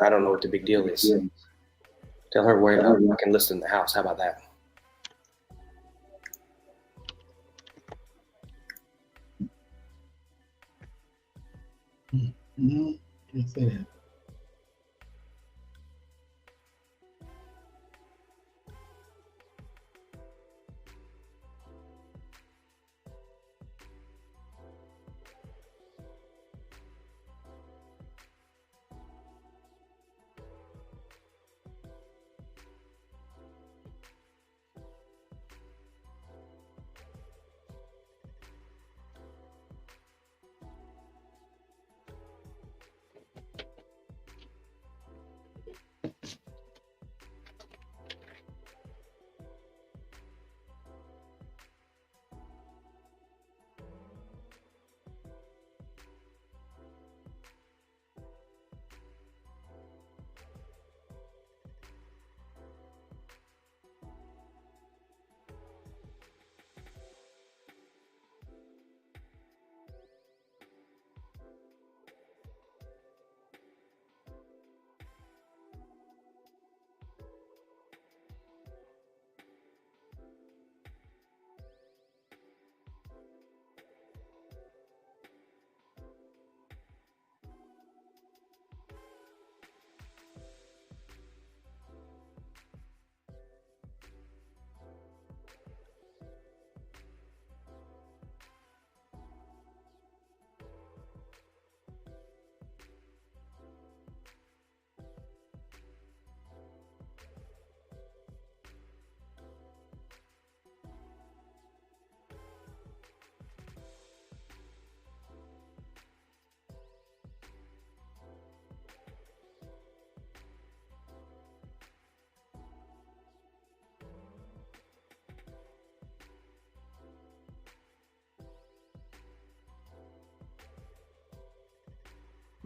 I don't know what the big deal is. Tell her where I can listen in the house. How about that? Can't say that.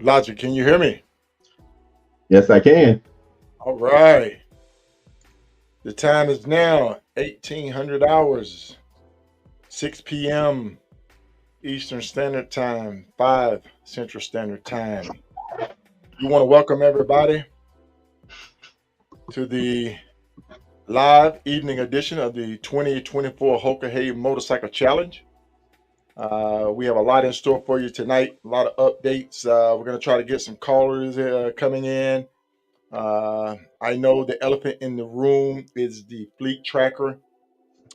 Logic, can you hear me? Yes, I can. All right. The time is now 1800 hours, 6 p.m. Eastern Standard Time, 5 Central Standard Time. We want to welcome everybody to the live evening edition of the 2024 Hoka Motorcycle Challenge. We have a lot in store for you tonight, a lot of updates. We're going to try to get some callers coming in. I know the elephant in the room is the fleet tracker.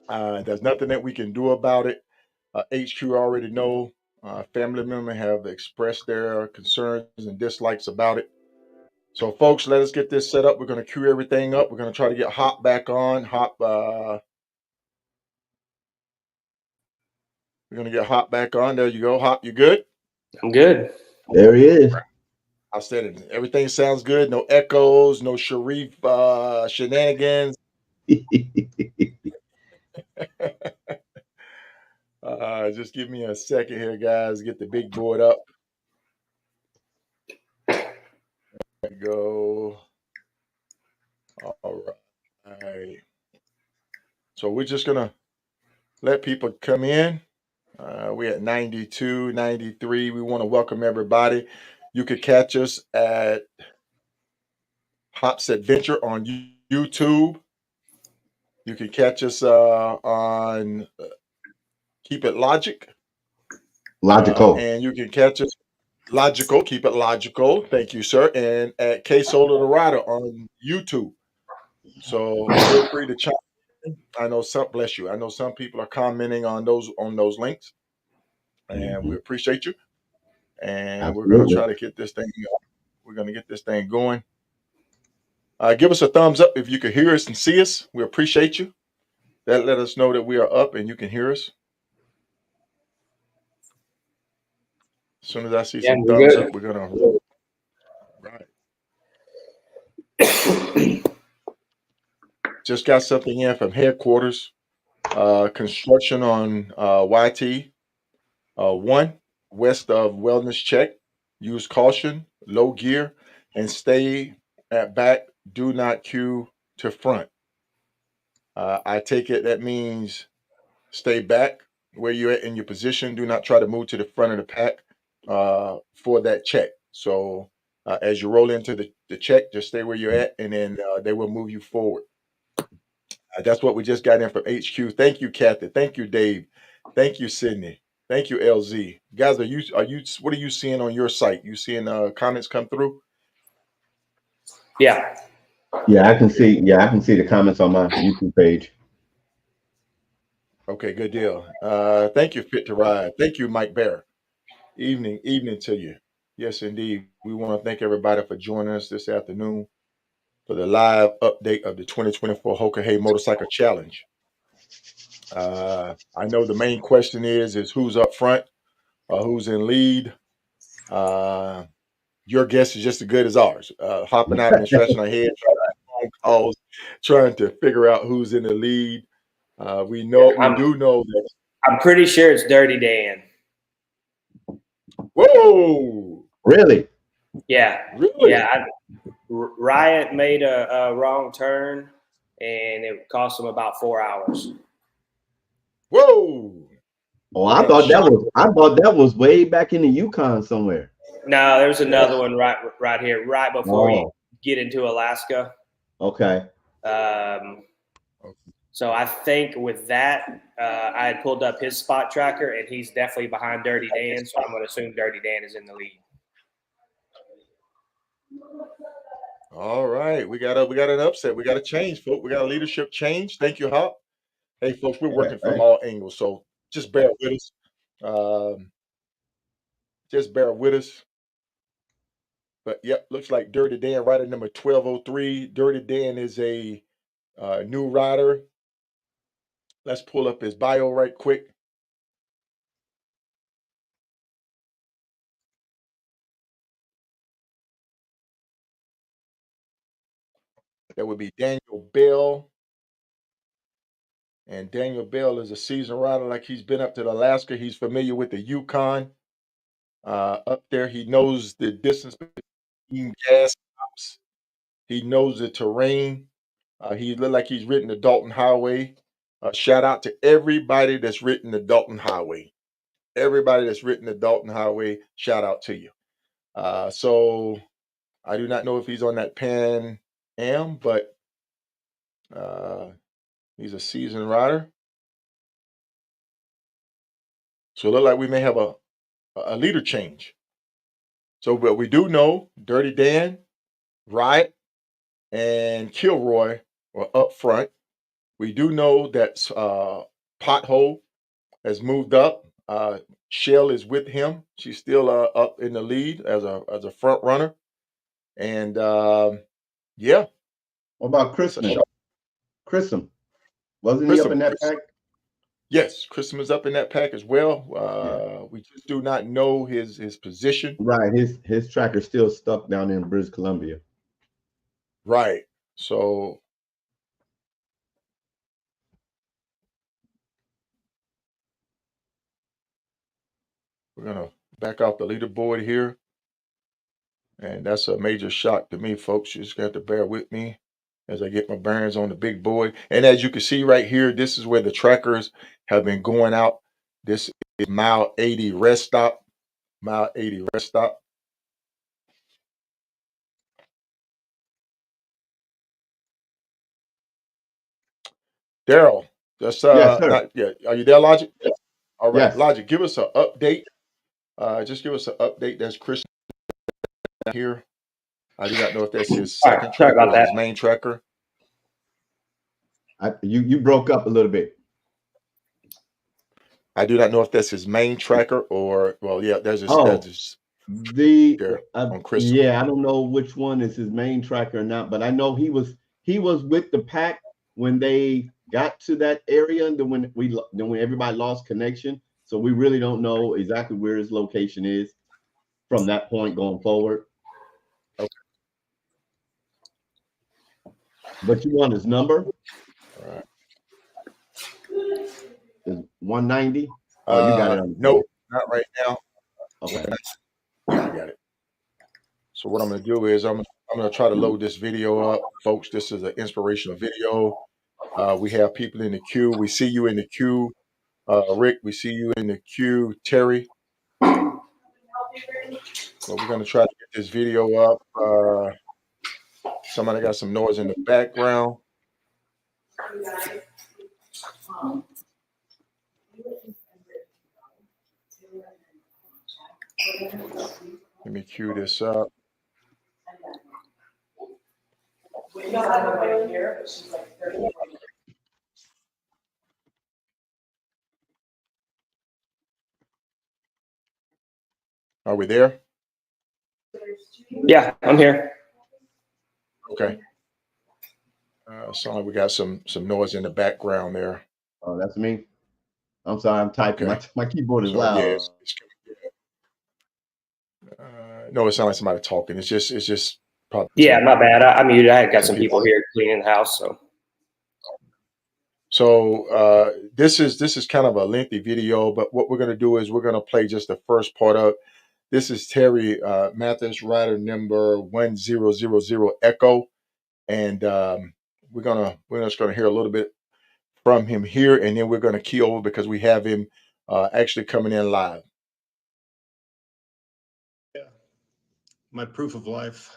There's nothing that we can do about it. HQ already know. Family members have expressed their concerns and dislikes about it. So, folks, let us get this set up. We're going to queue everything up. We're going to try to get Hop back on. We're going to get Hop back on. There you go. Hop, you good? I'm good. There he is. I said it. Everything sounds good. No echoes, no Sharif shenanigans. Just give me a second here, guys. Get the big board up. There we go. All right. So we're just going to let people come in. We're at 92, 93. We want to welcome everybody. You could catch us at Hop's Adventure on YouTube. You can catch us on Keep It Logic. Logical. And you can catch us Logical. Keep It Logical. Thank you, sir. And at K Solar the Rider on YouTube. So feel free to chime in. I know some bless you. I know some people are commenting on those links, and we Mhm. appreciate you. And we're gonna Absolutely. try to get this thing. We're gonna get this thing going. Give us a thumbs up if you can hear us and see us. We appreciate you. That let us know that we are up and you can hear us. As soon as I see Yeah, some we're thumbs up, good. we're gonna roll. Right. Just got something in from headquarters. Construction on YT one west of Wellness Check. Use caution, low gear, and stay at back. Do not queue to front. I take it that means stay back where you're at in your position. Do not try to move to the front of the pack for that check. So As you roll into the check, just stay where you're at, and then they will move you forward. That's what we just got in from HQ. Thank you, Kathy. Thank you, Dave. Thank you, Sydney. Thank you, LZ. Guys, are you what are you seeing on your site? You seeing comments come through? Yeah. Yeah, I can see. Yeah, I can see the comments on my YouTube page. Okay, good deal. Thank you, Fit to Ride. Thank you, Mike Bear. Evening to you. Yes, indeed. We want to thank everybody for joining us this afternoon for the live update of the 2024 Hoka Hey Motorcycle Challenge. I know the main question is who's up front or who's in lead. Your guess is just as good as ours. Hopping out and scratching our head, trying to make phone calls, trying to figure out who's in the lead. We do know that. I'm pretty sure it's Dirty Dan. Whoa! Really? Yeah. Really? Yeah. Riot made a wrong turn, and it cost him about 4 hours. Whoa! Oh, I thought that was way back in the Yukon somewhere. No, there's another one right here, right before you get into Alaska. Okay. So I think with that, I had pulled up his spot tracker, and he's definitely behind Dirty Dan. So I'm going to assume Dirty Dan is in the lead. All right, we got an upset. We got a change, folks. We got a leadership change. Thank you, Hop. Hey, folks, we're working from all angles, so just bear with us. Just bear with us. But yep, looks like Dirty Dan, rider number 1203. Dirty Dan is a new rider. Let's pull up his bio right quick. That would be Daniel Bell. And Daniel Bell is a seasoned rider, like he's been up to Alaska. He's familiar with the Yukon. Up there, he knows the distance between gas stops. He knows the terrain. He looked like he's ridden the Dalton Highway. Shout out to everybody that's ridden the Dalton Highway. Everybody that's ridden the Dalton Highway, shout out to you. So I do not know if he's on that Pan Am, but he's a seasoned rider. So it looks like we may have a leader change. So, but we do know Dirty Dan, Riot, and Kilroy are up front. We do know that Pothole has moved up. Shell is with him. She's still up in the lead as a front runner. And yeah. What about Christmas? Christmas. Wasn't he up in that pack? Yes, Christmas is up in that pack as well. We just do not know his position. Right. His tracker's still stuck down in British Columbia. Right. So we're gonna back off the leaderboard here. And that's a major shock to me, folks. You just got to bear with me as I get my bearings on the big boy. And as you can see right here, this is where the trackers have been going out. This is mile 80 rest stop. Mile 80 rest stop. Daryl, that's yes, sir. not yet. Are you there, Logic? Yes. All right, yes. Logic, give us an update. Just give us an update. That's Chris here. I do not know if that's his second tracker or his main tracker. You broke up a little bit. I do not know if that's his main tracker or there's his on Chris. Yeah, I don't know which one is his main tracker or not, but I know he was with the pack when they got to that area, and then when everybody lost connection. So we really don't know exactly where his location is from that point going forward. Okay. But you want his number? All right. Is 190? Oh, you got it on. No, not right now. Okay. Yeah, I got it. So what I'm going to do is I'm going to try to load this video up, folks. This is an inspirational video. We have people in the queue. We see you in the queue, Rick. We see you in the queue, Terry. So we're going to try to get this video up. Somebody got some noise in the background. Let me cue this up. Are we there? Yeah, I'm here. Okay. Sound like we got some noise in the background there. Oh, that's me. I'm sorry, I'm typing. Okay. My keyboard is So loud. yeah, no, it sounds like somebody talking. It's just probably. Yeah, my bad. I muted. I had got some people people here cleaning the house. So this is kind of a lengthy video, but what we're going to do is we're going to play just the first part of. This is Terry Mathis, rider number 1000 Echo, and we're just gonna hear a little bit from him here, and then we're going to key over because we have him actually coming in live. Yeah, my proof of life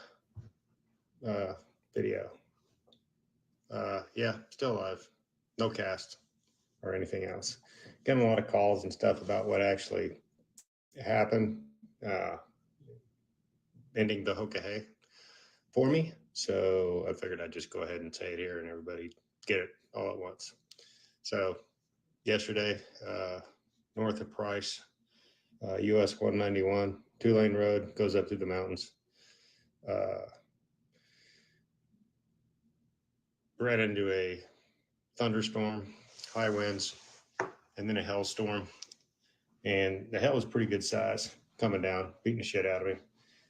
video. Yeah, still alive. No cast or anything else. Getting a lot of calls and stuff about what actually happened, ending the Hoka hay for me. So I figured I'd just go ahead and say it here and everybody get it all at once. So yesterday, north of Price, US 191, 2-lane road, goes up through the mountains. Ran into a thunderstorm, high winds, and then a hailstorm. And the hail was pretty good size coming down, beating the shit out of me.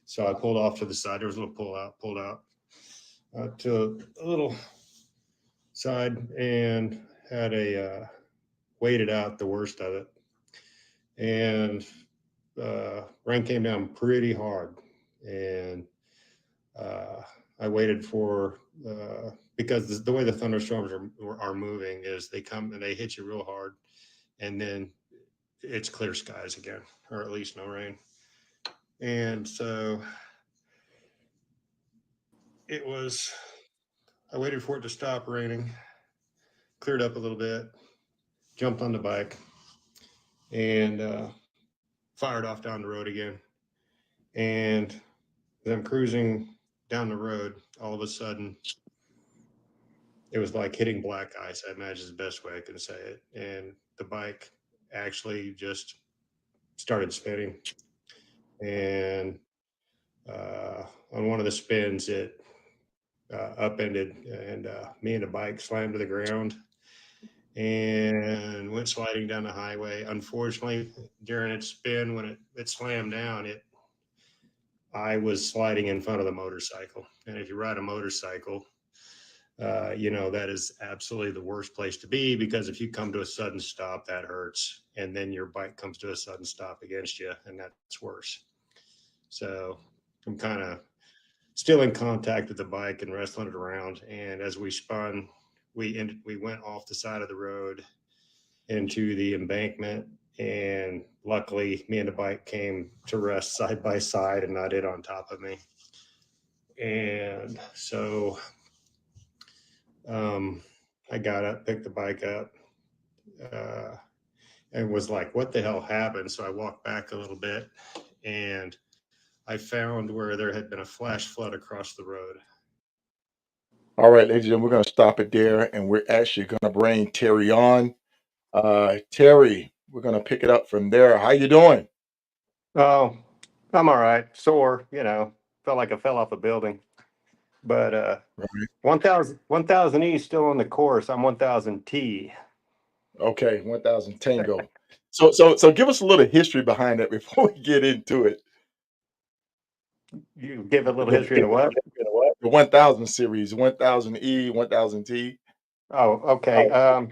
So I pulled off to the side. There was a little pulled out to a little side and had waited out the worst of it. And rain came down pretty hard. And I waited for, because the way the thunderstorms are moving is they come and they hit you real hard. And then it's clear skies again, or at least no rain. And so I waited for it to stop raining, cleared up a little bit, jumped on the bike, and fired off down the road again. And as I'm cruising down the road, all of a sudden, it was like hitting black ice, I imagine is the best way I can say it. And the bike actually just started spinning. And on one of the spins, it upended, and me and the bike slammed to the ground and went sliding down the highway. Unfortunately, during its spin, when it slammed down, I was sliding in front of the motorcycle. And if you ride a motorcycle, that is absolutely the worst place to be, because if you come to a sudden stop, that hurts. And then your bike comes to a sudden stop against you, and that's worse. So I'm kind of still in contact with the bike and wrestling it around. And as we spun, we went off the side of the road into the embankment. And luckily, me and the bike came to rest side by side and not it on top of me. And so I got up, picked the bike up, and was like, what the hell happened? So I walked back a little bit, and I found where there had been a flash flood across the road. All right, ladies and gentlemen, we're going to stop it there, and we're actually going to bring Terry on. Terry, we're going to pick it up from there. How you doing? Oh, I'm all right. Sore, felt like I fell off a building. But Right. 1000 E is still on the course. I'm 1000 T. Okay, 1000 Tango. So give us a little history behind that before we get into it. You give a little history into what? The 1000 series, 1000 E, 1000 T. Oh, okay.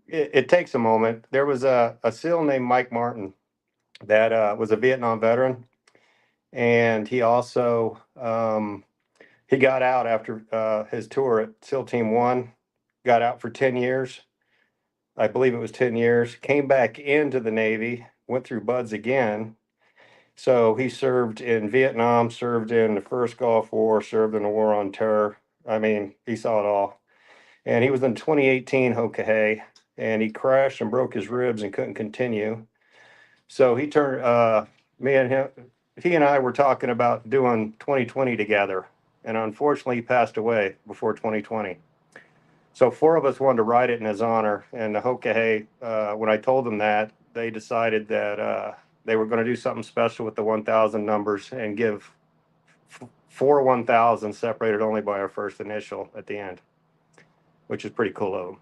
It takes a moment. There was a SEAL named Mike Martin that was a Vietnam veteran, and he also he got out after his tour at SEAL Team 1, got out for 10 years. I believe it was 10 years, came back into the Navy, went through BUDS again, So he served in Vietnam, served in the first Gulf War, served in the War on Terror. I mean, he saw it all. And he was in 2018 Hoka, and he crashed and broke his ribs and couldn't continue. So he turned, me and him, he and I were talking about doing 2020 together. And unfortunately, he passed away before 2020. So four of us wanted to ride it in his honor. And the Hoka, when I told them that, they decided that they were going to do something special with the 1,000 numbers and give four 1,000 separated only by our first initial at the end, which is pretty cool of them.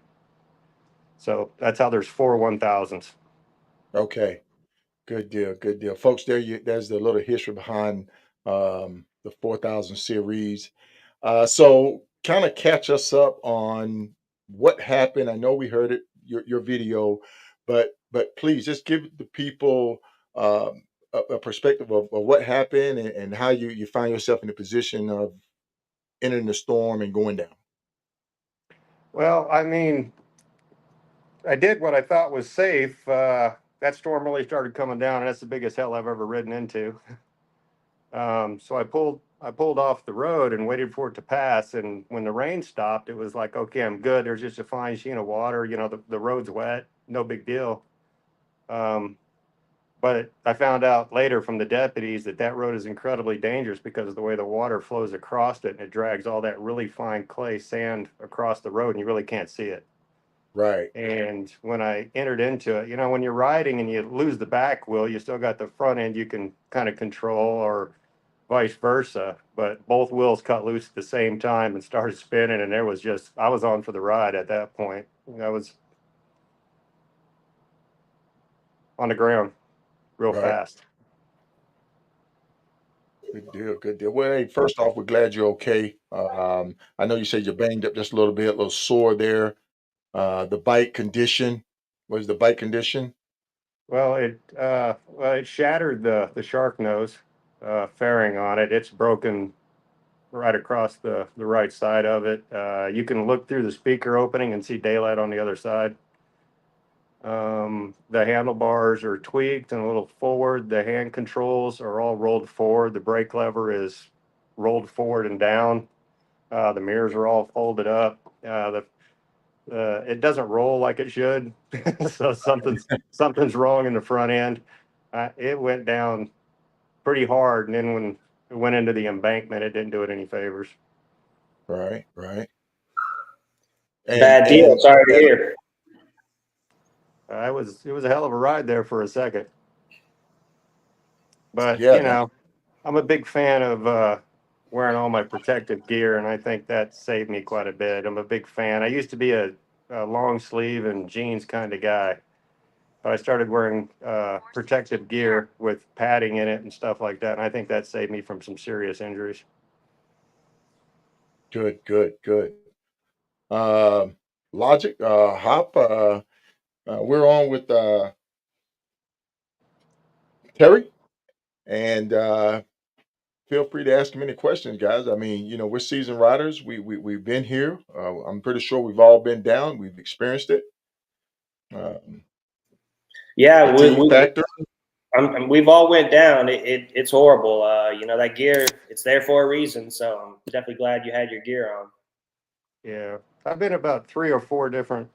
So that's how there's four 1,000s. Okay. Good deal. Good deal. Folks, there's the little history behind the 4,000 series. So kind of catch us up on what happened. I know we heard it, your video, but please just give the people a perspective of what happened and how you find yourself in the position of entering the storm and going down. Well, I mean, I did what I thought was safe. That storm really started coming down, and that's the biggest hell I've ever ridden into. So I pulled off the road and waited for it to pass. And when the rain stopped, it was like, okay, I'm good. There's just a fine sheen of water. You know, the road's wet, no big deal. But I found out later from the deputies that that road is incredibly dangerous because of the way the water flows across it, and it drags all that really fine clay sand across the road, and you really can't see it. Right. And when I entered into it, you know, when you're riding and you lose the back wheel, you still got the front end you can kind of control, or vice versa. But both wheels cut loose at the same time and started spinning, and I was on for the ride at that point. I was on the ground real Right. fast. Good deal. Good deal. Well, hey, first off, we're glad you're okay. I know you said you're banged up just a little bit, a little sore there. The bike condition. What is the bike condition? Well, it shattered the shark nose fairing on it. It's broken right across the right side of it. You can look through the speaker opening and see daylight on the other side. The handlebars are tweaked and a little forward. The hand controls are all rolled forward. The brake lever is rolled forward and down. The mirrors are all folded up. It doesn't roll like it should, so something's wrong in the front end. It went down pretty hard, and then when it went into the embankment, it didn't do it any favors. Right. Right. Bad deal. And Sorry to hear. It was a hell of a ride there for a second, but yeah, you know, I'm a big fan of wearing all my protective gear, and I think that saved me quite a bit. I'm a big fan. I used to be a long sleeve and jeans kind of guy, but I started wearing protective gear with padding in it and stuff like that, and I think that saved me from some serious injuries. good, good, good. Logic, Hop. We're on with Terry, and feel free to ask him any questions, guys. I mean, we're seasoned riders. We've been here. I'm pretty sure we've all been down. We've experienced it. Um, Yeah, fatigue factor. we've all went down. It's horrible. You know, that gear, it's there for a reason. So I'm definitely glad you had your gear on. Yeah, I've been about 3 or 4 different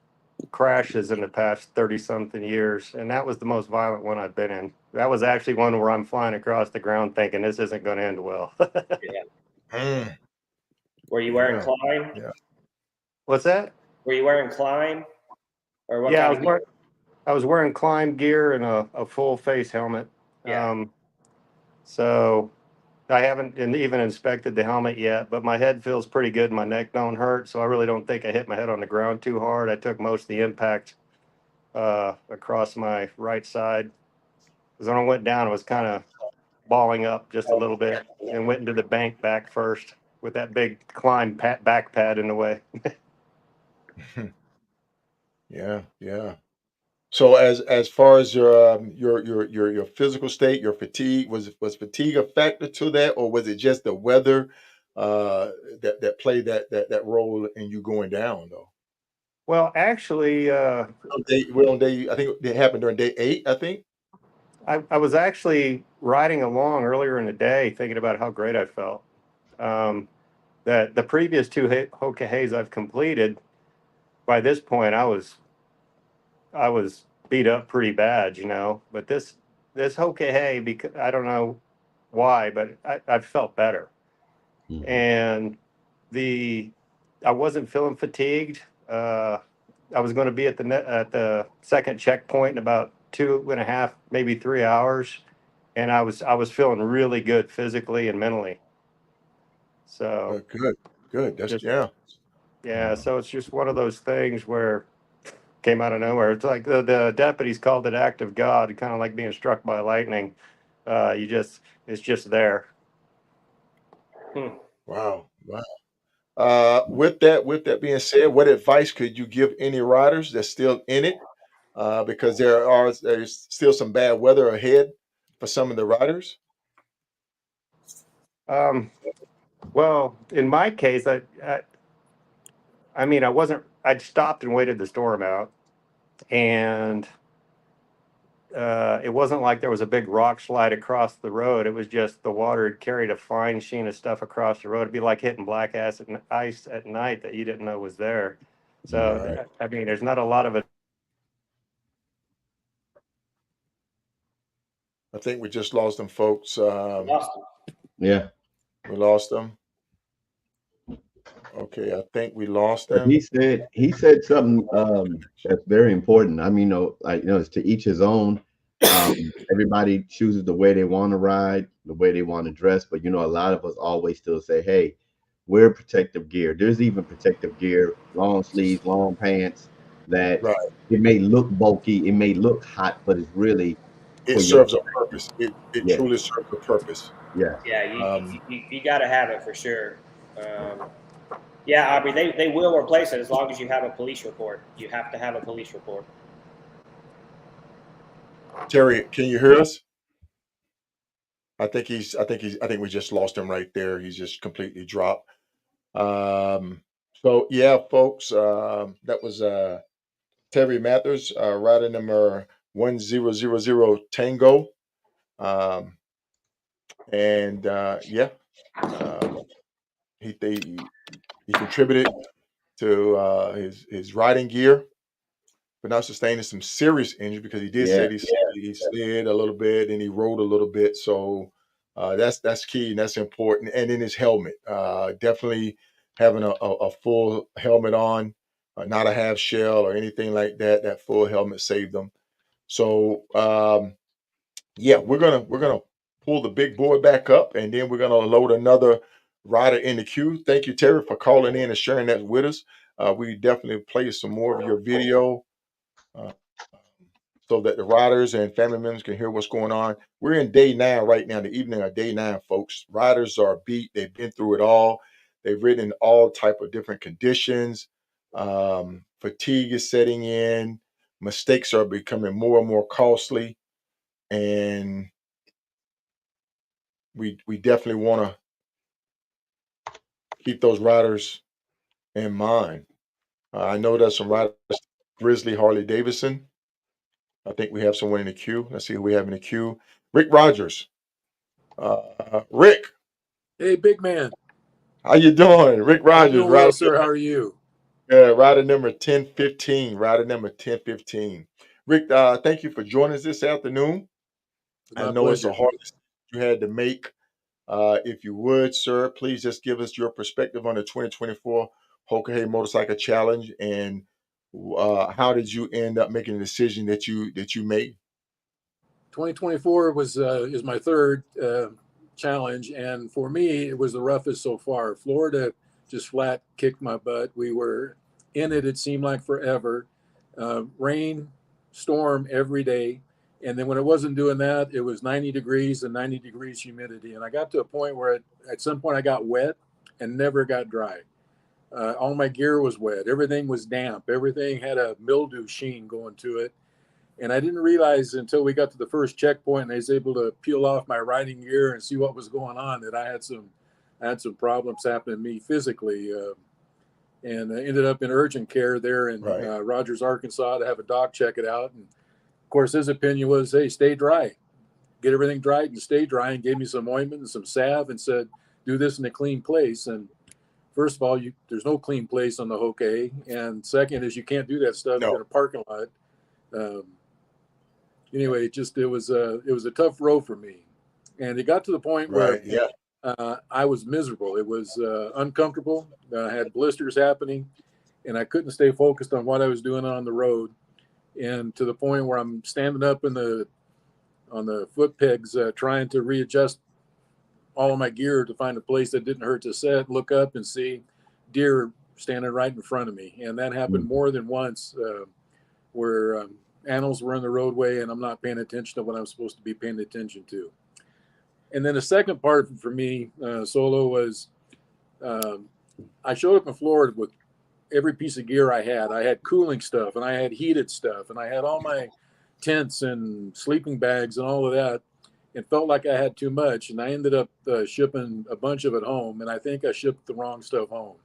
crashes in the past 30 something years, and that was the most violent one I've been in. That was actually one where I'm flying across the ground thinking this isn't going to end well. Yeah. Mm, Were you wearing yeah, Klein? yeah. What's that? Were you wearing Klein? Or what Yeah, kind of gear? I was wearing climb gear and a full face helmet. Yeah. So I haven't even inspected the helmet yet, but my head feels pretty good. My neck don't hurt, so I really don't think I hit my head on the ground too hard. I took most of the impact across my right side. Because when I went down, I was kind of balling up just a little bit and went into the bank back first with that big climb back pad in the way. Yeah, yeah. So as far as your physical state, your fatigue, was fatigue a factor to that, or was it just the weather that played that role in you going down though? Well, actually, We're on day, I think it happened during day 8, I think. I was actually riding along earlier in the day, thinking about how great I felt. That the previous two Hoka Hays I've completed, by this point, I was beat up pretty bad, you know. But this Hoka Hay, because I don't know why, but I felt better, Mhm. and I wasn't feeling fatigued. I was going to be at the second checkpoint in about 2.5, maybe 3 hours, and I was feeling really good physically and mentally. So Good, good. That's just yeah. yeah, so it's just one of those things where came out of nowhere. It's like the deputies called it act of God, kind of like being struck by lightning. It's just there. Wow, wow. With that being said, what advice could you give any riders that's still in it? Because there's still some bad weather ahead for some of the riders. Um, well, in my case, I mean, I stopped and waited the storm out, and it wasn't like there was a big rock slide across the road. It was just the water had carried a fine sheen of stuff across the road. It'd be like hitting black acid ice at night that you didn't know was there. All So, right. I mean, there's not a lot of it. I think we just lost them, folks. Lost Yeah. We lost them. Okay, I think we lost But them. he said something that's very important. I mean, it's to each his own. Everybody chooses the way they want to ride, the way they want to dress. But a lot of us always still say, "Hey, wear protective gear." There's even protective gear, long sleeves, long pants. That Right. it may look bulky, it may look hot, but it's really It for your serves a protection. purpose. It Yes, truly serves a purpose. yes, Yeah, Um, you got to have it for sure. Yeah, Aubrey, they will replace it as long as you have a police report. You have to have a police report. Terry, can you hear us? I think we just lost him right there. He's just completely dropped. So yeah, folks, that was Terry Mathers, rider number 1000 Tango. Um, and yeah, um, he contributed to his riding gear, but not sustaining some serious injury because he did say yeah. he slid a little bit and he rode a little bit. So that's key and that's important. And then his helmet, definitely having a full helmet on, not a half shell or anything like that. That full helmet saved them. So yeah, we're gonna pull the big boy back up, and then we're gonna load another rider in the queue. Thank you, Terry, for calling in and sharing that with us. We definitely play some more of your video uh, so that the riders and family members can hear what's going on. We're in day 9 right now, the evening of day 9, folks. Riders are beat. They've been through it all. They've ridden in all type of different conditions. Fatigue is setting in. Mistakes are becoming more and more costly, and we definitely want to keep those riders in mind. I know there's some riders, Grizzly Harley Davidson. I think we have someone in the queue. Let's see who we have in the queue. Rick Rogers. Rick, Hey, big man. how you doing? Rick I'm Rogers, doing well, sir. How are you? rider number 1015. Rider number 1015. Rick, thank you for joining us this afternoon. It's I my know it's a pleasure. hard decision you had to make. If you would, sir, please just give us your perspective on the 2024 Hoka Hey Motorcycle Challenge and how did you end up making the decision that you made? 2024 is my third challenge, and for me, it was the roughest so far. Florida just flat kicked my butt. We were in it. It seemed like forever. Rain, storm every day, and then when it wasn't doing that, it was 90 degrees and 90 degrees humidity. And I got to a point where at some point I got wet and never got dry. All my gear was wet. Everything was damp. Everything had a mildew sheen going to it. And I didn't realize until we got to the first checkpoint and I was able to peel off my riding gear and see what was going on that I had some problems happening to me physically. And I ended up in urgent care there in Right. Rogers, Arkansas to have a doc check it out. And of course, his opinion was, hey, stay dry. get everything dried and stay dry, and gave me some ointment and some salve and said, do this in a clean place. And first of all, there's no clean place on the Hoka. And second is you can't do that stuff in a parking lot. Anyway, it was a tough road for me. And it got to the point where I was miserable. It was uncomfortable. I had blisters happening, and I couldn't stay focused on what I was doing on the road. And to the point where I'm standing up on the foot pegs, trying to readjust all of my gear to find a place that didn't hurt to set, look up and see deer standing right in front of me. And that happened more than once, where animals were in the roadway and I'm not paying attention to what I'm supposed to be paying attention to. And then the second part for me, Solo, was I showed up in Florida with every piece of gear I had. I had cooling stuff, and I had heated stuff, and I had all my tents and sleeping bags and all of that, and felt like I had too much. And I ended up shipping a bunch of it home, and I think I shipped the wrong stuff home.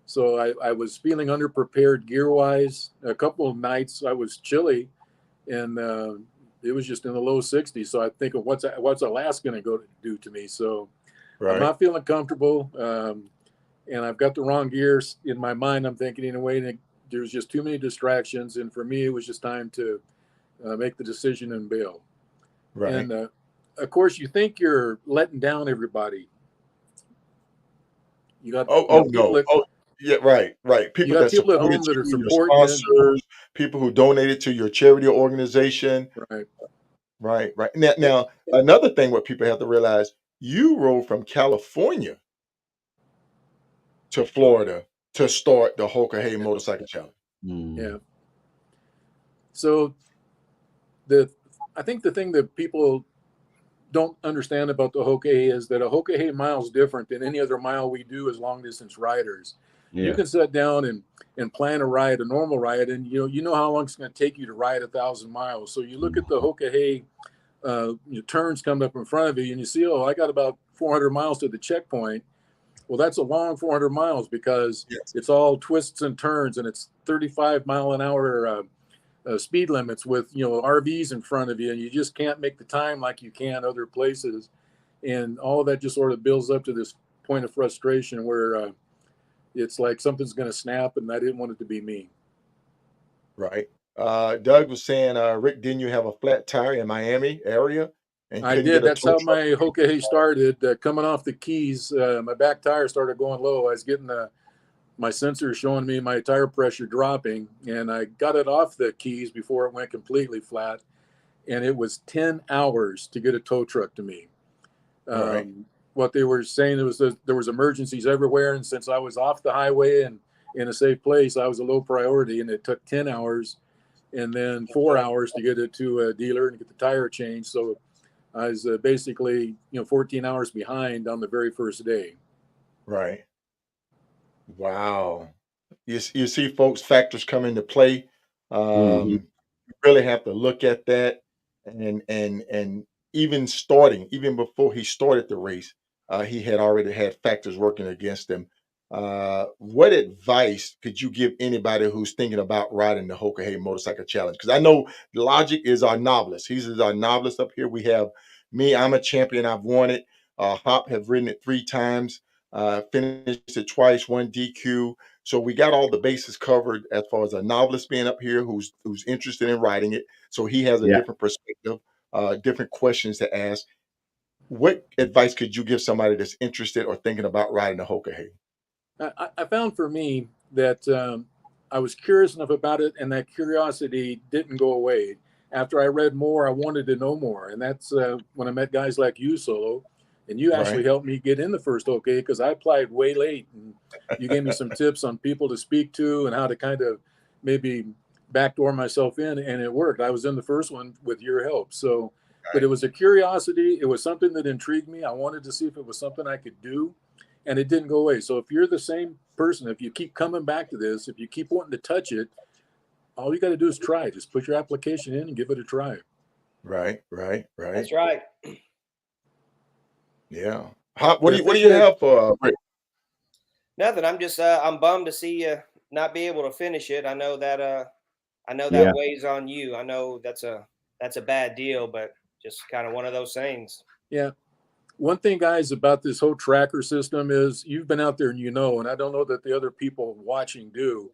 So I was feeling underprepared gear-wise. A couple of nights I was chilly, and it was just in the low 60s. So I think of what's Alaska going to do to me? So I'm not feeling comfortable, and I've got the wrong gears in my mind. I'm thinking in a way that there's just too many distractions, and for me, it was just time to make the decision and bail. Right. And of course, you think you're letting down everybody. You got right. People that people at home that are supporting your sponsors, people who donated to your charity organization. Right. Now, another thing what people have to realize, you rode from California to Florida to start the Hoka Hey Motorcycle Challenge. Yeah. So I think the thing that people don't understand about the Hoka Hey is that a Hoka Hey mile is different than any other mile we do as long distance riders. Yeah. You can sit down and plan a ride, a normal ride, and you know how long it's going to take you to ride 1,000 miles. So you look at the Hoka Hey turns coming up in front of you, and you see, oh, I got about 400 miles to the checkpoint. Well, that's a long 400 miles because it's all twists and turns, and it's 35 mile an hour speed limits with RVs in front of you, and you just can't make the time like you can other places. And all of that just sort of builds up to this point of frustration where it's like something's going to snap, and I didn't want it to be me. Right. Doug was saying, Rick, didn't you have a flat tire in Miami area? And I did. That's how my Hoka Hey started. Coming off the Keys, my back tire started going low. I was getting my sensor showing me my tire pressure dropping, and I got it off the Keys before it went completely flat. And it was 10 hours to get a tow truck to me. What they were saying was that there was emergencies everywhere, and since I was off the highway and in a safe place, I was a low priority, and it took 10 hours and then 4 hours to get it to a dealer and get the tire changed. So I was basically 14 hours behind on the very first day. Right. Wow. You see, folks, factors come into play. You really have to look at that, and even before he started the race, he had already had factors working against him. What advice could you give anybody who's thinking about riding the Hoka Hey Motorcycle Challenge? Because I know Logic is our novelist. He's our novelist up here. We have me. I'm a champion. I've won it. Hop have ridden it 3 times. Finished it twice, 1 DQ. So we got all the bases covered as far as a novelist being up here who's interested in riding it. So he has a different perspective, different questions to ask. What advice could you give somebody that's interested or thinking about riding the Hoka Hey? I found for me that I was curious enough about it, and that curiosity didn't go away. After I read more, I wanted to know more. And that's when I met guys like you, Solo, and you actually helped me get in the first Hoka because I applied way late. And you gave me some tips on people to speak to and how to kind of maybe backdoor myself in, and it worked. I was in the first one with your help. So, but it was a curiosity. It was something that intrigued me. I wanted to see if it was something I could do. And it didn't go away. So if you're the same person, if you keep coming back to this, if you keep wanting to touch it, all you got to do is try. Just put your application in and give it a try. Right. That's right. Yeah. What do you have for Rick? Nothing. I'm just I'm bummed to see you not be able to finish it. I know that weighs on you. I know that's a that's a bad deal, but just kind of one of those things. Yeah. One thing, guys, about this whole tracker system is you've been out there and and I don't know that the other people watching do.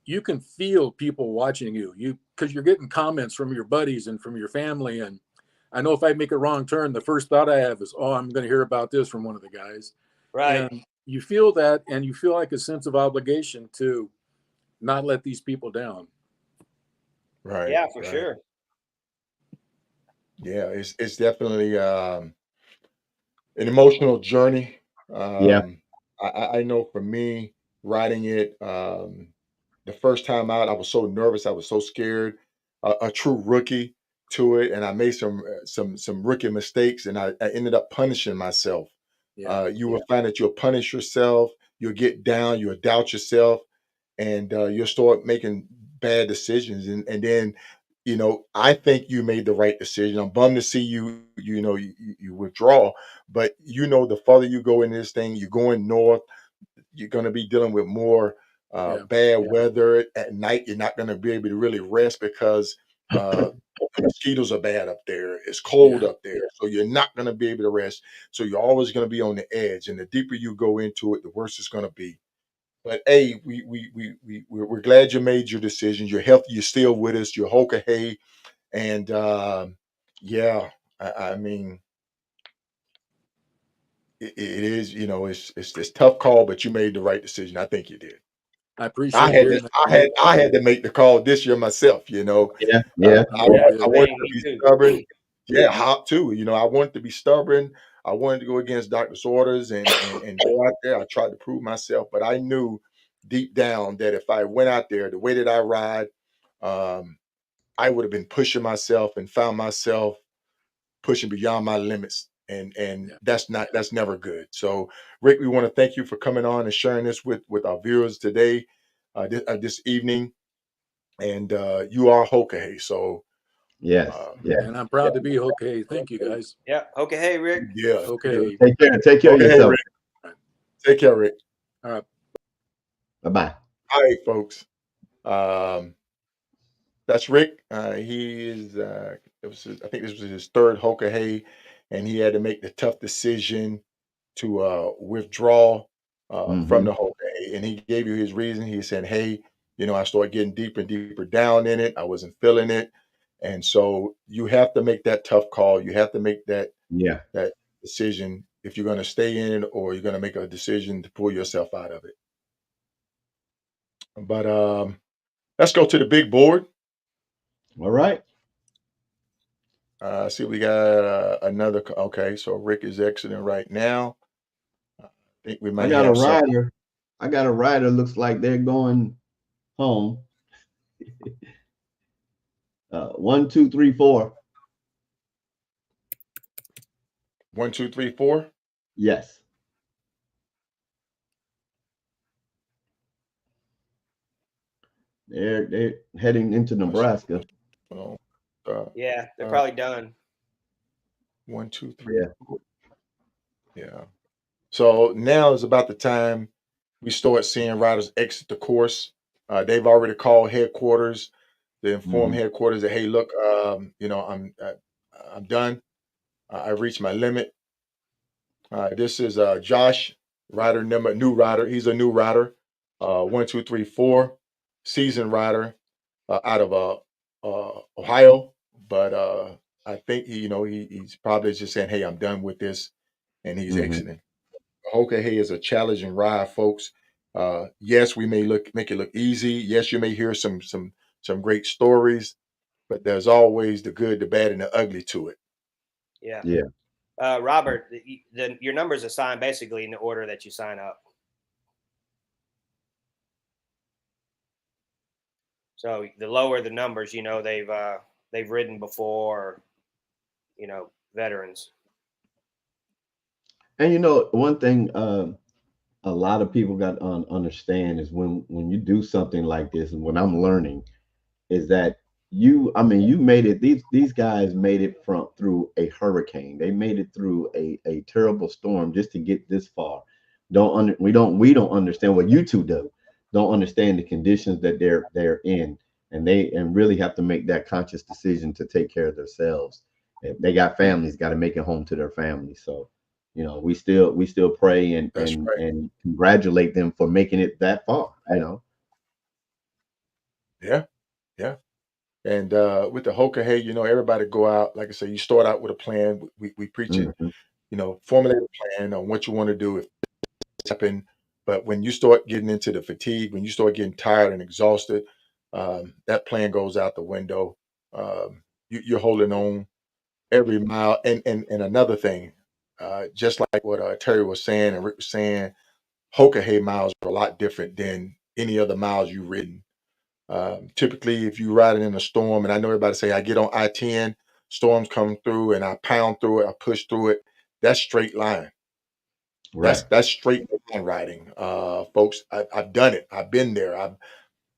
You can feel people watching you because you're getting comments from your buddies and from your family. And I know if I make a wrong turn, the first thought I have is, oh, I'm going to hear about this from one of the guys. Right. And you feel that, and you feel like a sense of obligation to not let these people down. Right. Yeah, for right. sure. Yeah, it's definitely an emotional journey. Yeah. I know for me, riding it, the first time out, I was so nervous, I was so scared, a true rookie to it, and I made some rookie mistakes, and I ended up punishing myself. Yeah. You will find that you'll punish yourself, you'll get down, you'll doubt yourself, and you'll start making bad decisions, and then I think you made the right decision. I'm bummed to see you withdraw, but the farther you go in this thing, you're going north, you're going to be dealing with more Yeah. bad weather at night. You're not going to be able to really rest because the mosquitoes are bad up there. It's cold Yeah. up there, so you're not going to be able to rest. So you're always going to be on the edge, and the deeper you go into it, the worse it's going to be. But hey, we're glad you made your decisions. You're healthy. You're still with us. You're Hoka Hey, and yeah, I mean, it is. It's tough call, but you made the right decision. I think you did. I I appreciate had to, hearing that, Rick. I had to make the call this year myself. Yeah. Yeah. I, Yeah, Yeah, you I did. wanted same, to me be too. stubborn. Yeah, hop too. I wanted to be stubborn. I wanted to go against doctor's orders and go out there. I tried to prove myself, but I knew deep down that if I went out there the way that I ride, um, I would have been pushing myself and found myself pushing beyond my limits. And Yeah. that's never good. So, Rick, we want to thank you for coming on and sharing this with our viewers today, this evening. And you are Hoka. So Yes. uh, Yeah. And I'm proud to be okay. Thank you, guys. Yeah. Okay. Hey, Rick. yeah. Okay. Take care. Take care of Okay, yourself. Rick. Take care, Rick. All right. Bye bye. All right, folks. Um, that's Rick. He is. I think this was his third Hoka Hey, and he had to make the tough decision to withdraw from Hmm. the Hoka Hey, and he gave you his reason. He said, "Hey, I started getting deeper and deeper down in it. I wasn't feeling it, and so you have to make that tough call. You have to make Yeah. that decision if you're going to stay in it or you're going to make a decision to pull yourself out of it." But let's go to the big board. All right. See, we got another. Okay, so Rick is exiting right now. I think we I might got a have some. rider. I got a rider. Looks like they're going home. 1, 2, 3, 4. 1, 2, 3, 4. Yes. They're heading into Let's see. Nebraska. Oh, Yeah, they're uh, probably done. 1, 2, 3. Yeah. 4. Yeah. So now is about the time we start seeing riders exit the course. They've already called headquarters to inform Hmm. headquarters that, hey, look, I'm done. I've reached my limit. This is Josh, new rider. He's a new rider. 1, 2, 3, 4, seasoned rider out of Ohio. But I think he's probably just saying, "Hey, I'm done with this," and he's Hmm. exiting. Hoka Hey is a challenging ride, folks. Yes, we may make it look easy. Yes, you may hear some great stories, but there's always the good, the bad, and the ugly to it. Yeah. Yeah. Robert, your number's assigned basically in the order that you sign up. So the lower the numbers, they've ridden before, veterans. And one thing a lot of people got to understand is when you do something like this, and what I'm learning is that you made it. These guys made it through a hurricane. They made it through a terrible storm just to get this far. We don't understand what you two do. Don't understand the conditions that they're in, and really have to make that conscious decision to take care of themselves. If they got families, got to make it home to their families. So, you know, we still pray and That's right. and congratulate them for making it that far. You know. Yeah, yeah. And with the Hoka, hey, you know, everybody go out. Like I say, you start out with a plan. We preach it. Mhm. You know, formulate a plan on what you want to do if it's happen. But when you start getting into the fatigue, when you start getting tired and exhausted, that plan goes out the window. You're holding on every mile. And another thing, just like what Terry was saying and Rick was saying, Hoka hay miles are a lot different than any other miles you've ridden. Typically, if you riding in a storm, and I know everybody say I get on I-10, storms come through, and I pound through it, I push through it. That's straight line. Right. That's straight line riding, folks. I've done it. I've been there.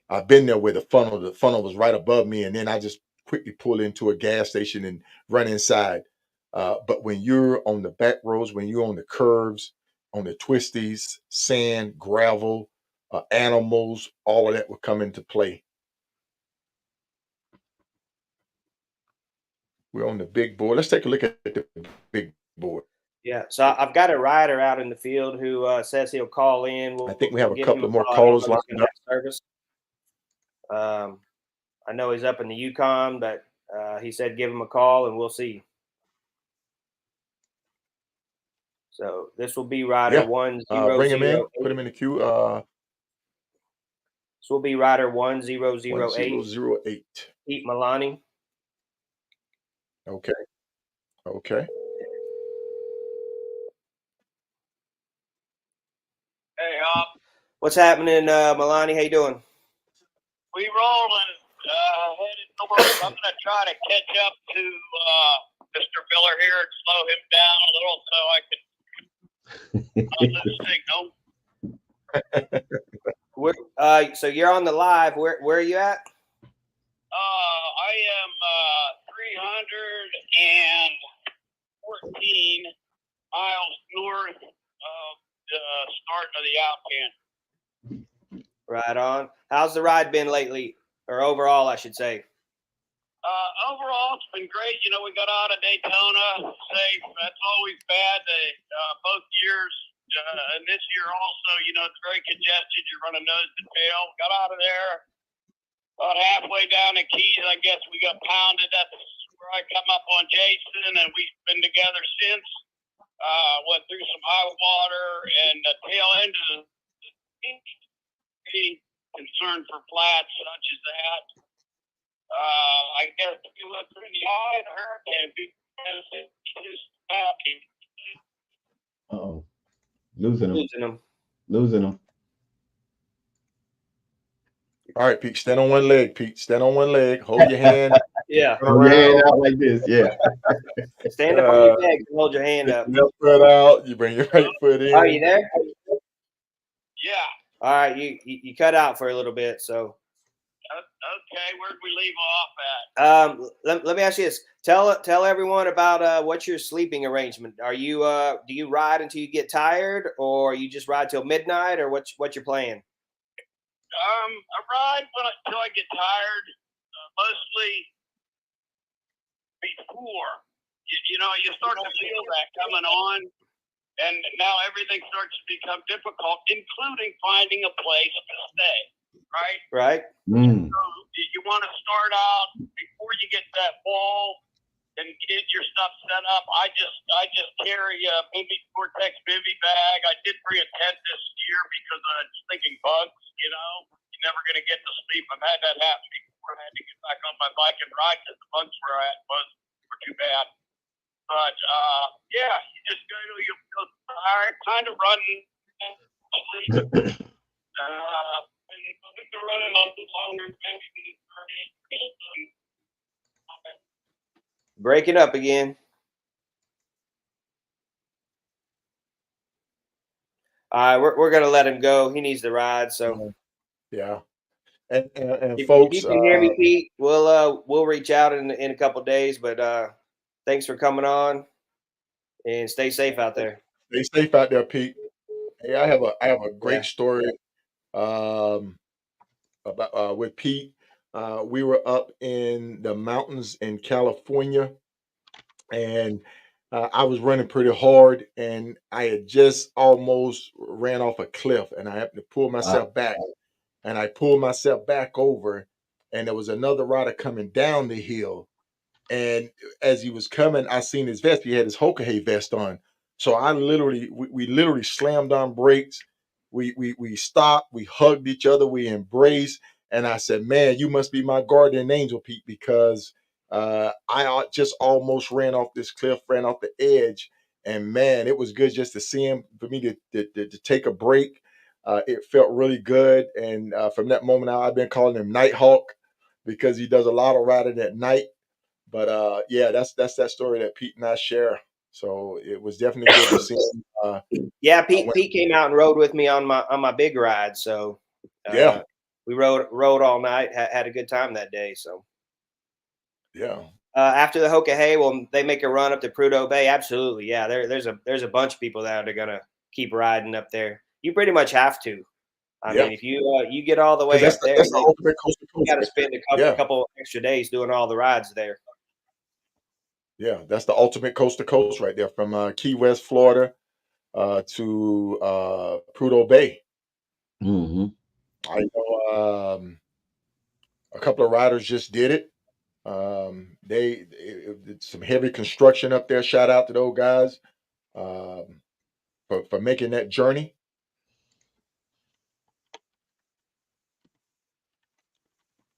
I've been there where the funnel was right above me, and then I just quickly pull into a gas station and run inside. But when you're on the back roads, when you're on the curves, on the twisties, sand, gravel, animals, all of that will come into play. We're on the big board. Let's take a look at the big board. Yeah, so I've got a rider out in the field who says he'll call in. I think we have we'll a give him couple of more call. I don't callers know if he's lined gonna up. have service. I know he's up in the Yukon, but he said give him a call and we'll see. So this will be rider Yeah. 1008. Bring him in. Put him in the queue. This will be rider 1008. 1008. Pete Milani. Okay. Okay. Hey, What's happening, Milani? How you doing? we rolling. Headed north. I'm gonna try to catch up to Mr. Miller here and slow him down a little so I can lose signal. So you're on the live. Where are you at? I am 314 miles north of the start of the Alcan. Right on. How's the ride been lately, or overall, I should say? Overall, it's been great. You know, we got out of Daytona safe. That's always bad. Both years, and this year also, you know, it's very congested. You're running nose to tail. Got out of there. About halfway down the Keys, I guess we got pounded. That's where I come up on Jason, and we've been together since. Went through some high water, and the tail end of the concern for flats such as that. I guess if you look through the eye of the hurricane, because it's happy. Uh-oh. Losing them. All right, Pete. Stand on one leg, Pete. Stand on one leg. Hold your hand. Yeah. Hold your hand out like this. Yeah. Stand up on your leg and hold your hand up. Left foot out. You bring your right foot in. Are you there? Yeah. All right. You cut out for a little bit, so. Okay, where'd we leave off at? Let me ask you this. Tell everyone about what's your sleeping arrangement. Are you do you ride until you get tired, or you just ride till midnight, or what's your plan? I ride until I get tired. Mostly before you know you start to feel that coming on, and now everything starts to become difficult, including finding a place to stay. Right. Right. Mm. So you want to start out before you get that wall and get your stuff set up. I just carry a Vortex bivy bag. I did bring a tent this year because I was thinking bugs. You know, you're never going to get to sleep. I've had that happen before. I had to get back on my bike and ride because the bugs were too bad. But yeah, you just go. You feel tired, kind of running. Breaking up again. All right, we're gonna let him go. He needs the ride, so Yeah. And if folks, you can hear me, Pete, we'll reach out in a couple of days. But thanks for coming on, and stay safe out there. Stay safe out there, Pete. Hey, I have a great story about with Pete. We were up in the mountains in California, and I was running pretty hard, and I had just almost ran off a cliff, and I happened to pull myself back, and I pulled myself back over, and there was another rider coming down the hill, and as he was coming, I seen his vest. He had his Hoka vest on. So I literally, we literally slammed on brakes. We stopped. We hugged each other. We embraced. And I said, "Man, you must be my guardian angel, Pete, because I just almost ran off this cliff, ran off the edge. And man, it was good just to see him. For me to take a break, it felt really good. And from that moment on, I've been calling him Nighthawk because he does a lot of riding at night. But yeah, that's that story that Pete and I share. So it was definitely good to see him. Yeah, Pete came out and rode with me on my big ride. So Yeah, we rode all night, had a good time that day. So yeah, after the Hoka Hay, will they make a run up to Prudhoe Bay? Absolutely. Yeah, there's a bunch of people that are gonna keep riding up there. You pretty much have to. I yeah. mean, if you get all the Because way up there, that's the then ultimate coast to you coast got to right there. spend a Yeah, couple extra days doing all the rides there. yeah. That's the ultimate coast to coast right there from Key West, Florida, to Prudhoe Bay. Mm-hmm. I know a couple of riders just did it. It's some heavy construction up there. Shout out to those guys um, for making that journey.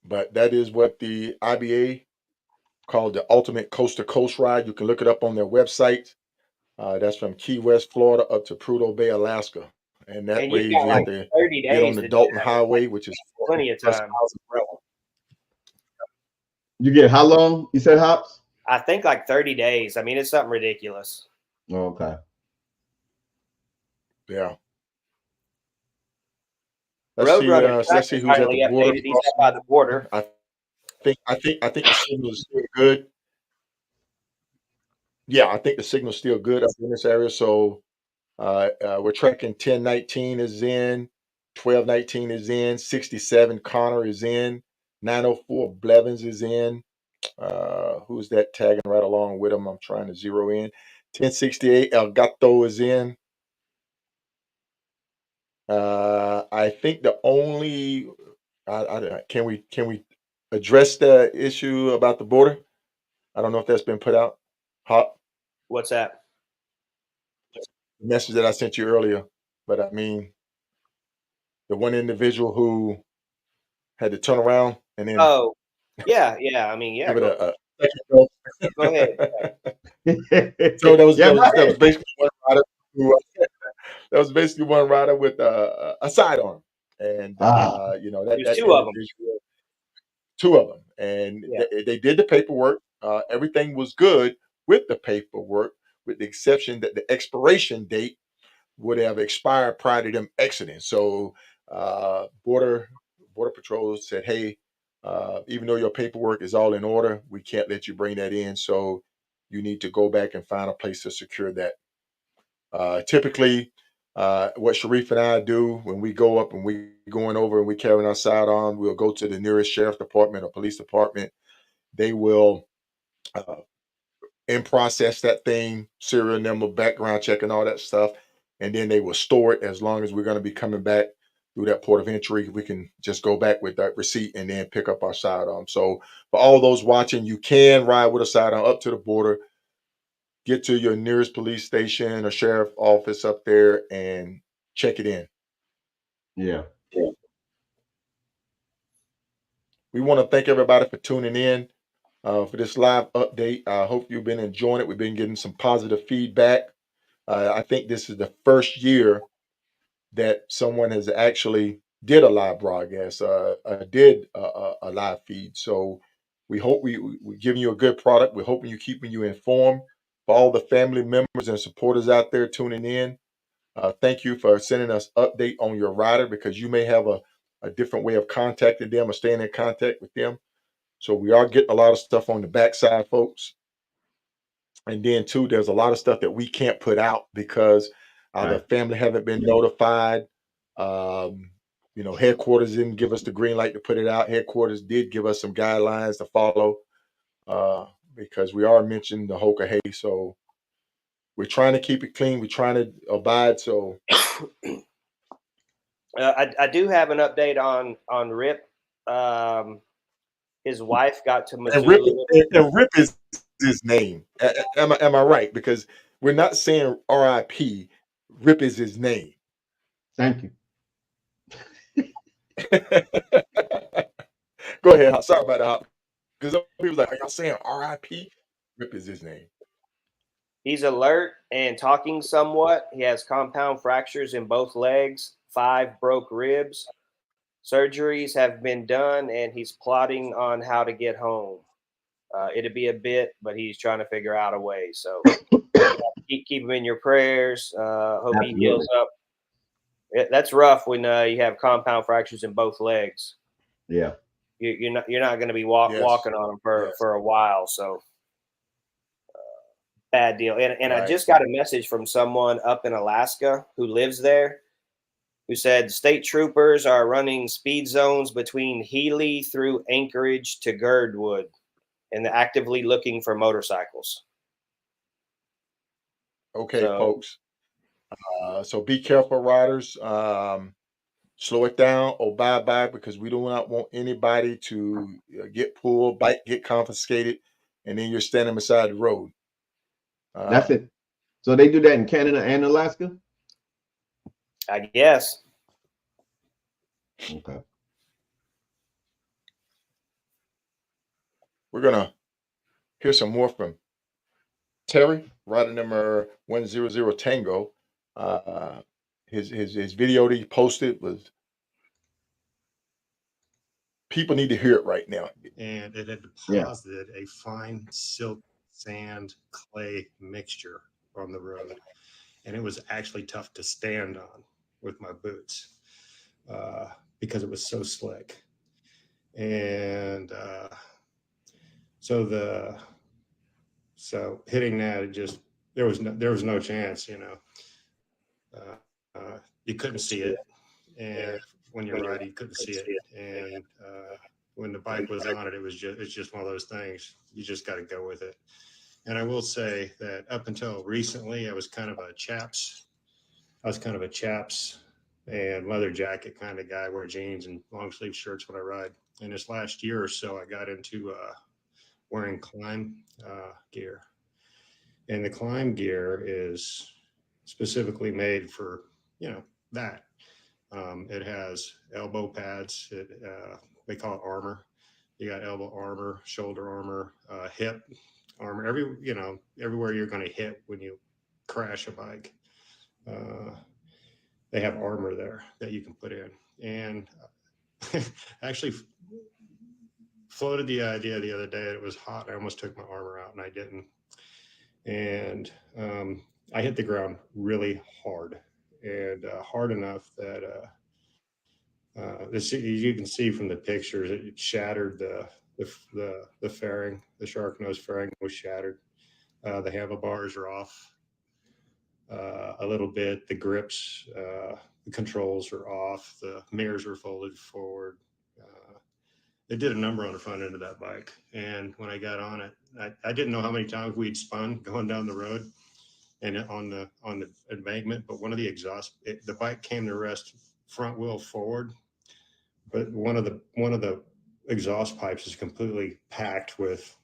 But that is what the IBA called the Ultimate Coast to Coast Ride. You can look it up on their website. That's from Key West, Florida, up to Prudhoe Bay, Alaska. And that And you've way got you have like to 30 get on days the to do Dalton that. Like Highway, which is plenty of 40+ time. miles of gravel. You get how long? You said hops? I think like 30 days. I mean, it's something ridiculous. Oh, okay. Yeah. Let's Roadrunner see Tractor who's at the finally border updated. He's up by crossing. the border. I think the signal is still good. Yeah, I think the signal's still good up in this area. So we're tracking 1019 is in, 1219 is in, 67 Connor is in, 904 Blevins is in. Who's that tagging right along with him? I'm trying to zero in. 1068 El Gato is in. I think the only can we address the issue about the border? I don't know if that's been put out. Hot What's that? message that I sent you earlier, but I mean the one individual who had to turn around and then Oh, yeah. I mean, yeah. give it Go a second go. ahead. So Yeah, that was basically one rider who that was basically one rider with a sidearm, and There's that two of them. individual, two of them, and Yeah. they did the paperwork. Everything was good with the paperwork, with the exception that the expiration date would have expired prior to them exiting. So border patrol said, "Hey, even though your paperwork is all in order, we can't let you bring that in. So you need to go back and find a place to secure that." Typically, what Sharif and I do when we go up and we going over and we carrying our sidearm, we'll go to the nearest sheriff department or police department. They will uh, in process that thing, serial number, background check, and all that stuff, and then they will store it. As long as we're going to be coming back through that port of entry, we can just go back with that receipt and then pick up our sidearm. So for all those watching, you can ride with a sidearm up to the border, get to your nearest police station or sheriff office up there and check it in. yeah. We want to thank everybody for tuning in for this live update. I hope you've been enjoying it. We've been getting some positive feedback. I think this is the first year that someone has actually did a live broadcast, did a live feed. So we hope we're giving you a good product. We're hoping you keeping you informed. For all the family members and supporters out there tuning in, thank you for sending us update on your rider because you may have a different way of contacting them or staying in contact with them. So we are getting a lot of stuff on the backside, folks. And then too, there's a lot of stuff that we can't put out because the Right. family haven't been notified. Um, You know, headquarters didn't give us the green light to put it out. Headquarters did give us some guidelines to follow because we are mentioning the Hoka hay. So we're trying to keep it clean. We're trying to abide. So I do have an update on Rip. His wife got to and Rip, Missoula. and Rip is his name. Am I right? Because we're not saying R.I.P. Rip is his name. Thank you. Go ahead. Hop. Sorry about that. Hop. Because people like, are y'all saying R.I.P.? Rip is his name. He's alert and talking somewhat. He has compound fractures in both legs, 5 broke ribs. Surgeries have been done, and he's plotting on how to get home. It'd be a bit, but he's trying to figure out a way. So keep him in your prayers. Hope he heals up. That's rough when you have compound fractures in both legs. Yeah. You're not going to be Yes. walking on them for a while. So bad deal. And I Right. just got a message from someone up in Alaska who lives there, who said state troopers are running speed zones between Healy through Anchorage to Girdwood, and they're actively looking for motorcycles. Okay, So, folks. So be careful, riders. Slow it down or bye because we do not want anybody to get pulled, bike get confiscated, and then you're standing beside the road. That's it. So they do that in Canada and Alaska? I guess. Okay. We're gonna hear some more from Terry, rider number 100 Tango. His video that he posted was, people need to hear it right now. And it had Yeah. deposited a fine silt sand clay mixture on the road, and it was actually tough to stand on with my boots because it was so slick. And so hitting that, it just there was no chance, you know. You couldn't see it, and when you're riding, you couldn't see it, and when the bike was on it, it's just one of those things. You just got to go with it. And I will say that up until recently, I was kind of a chaps and leather jacket kind of guy. Wear jeans and long sleeve shirts when I ride. And this last year or so, I got into wearing climb gear. And the climb gear is specifically made for, you know, that. It has elbow pads. They call it armor. You got elbow armor, shoulder armor, hip armor. Everywhere you're going to hit when you crash a bike, they have armor there that you can put in. And actually floated the idea the other day. It was hot. I almost took my armor out, and I didn't. And I hit the ground really hard, and hard enough that you can see from the pictures, it shattered the fairing. The shark nose fairing was shattered. The handlebars are off a little bit. The grips, the controls are off. The mirrors are folded forward. It did a number on the front end of that bike. And when I got on it, I didn't know how many times we'd spun going down the road and on the embankment. But one of the the bike came to rest front wheel forward, but one of the exhaust pipes is completely packed with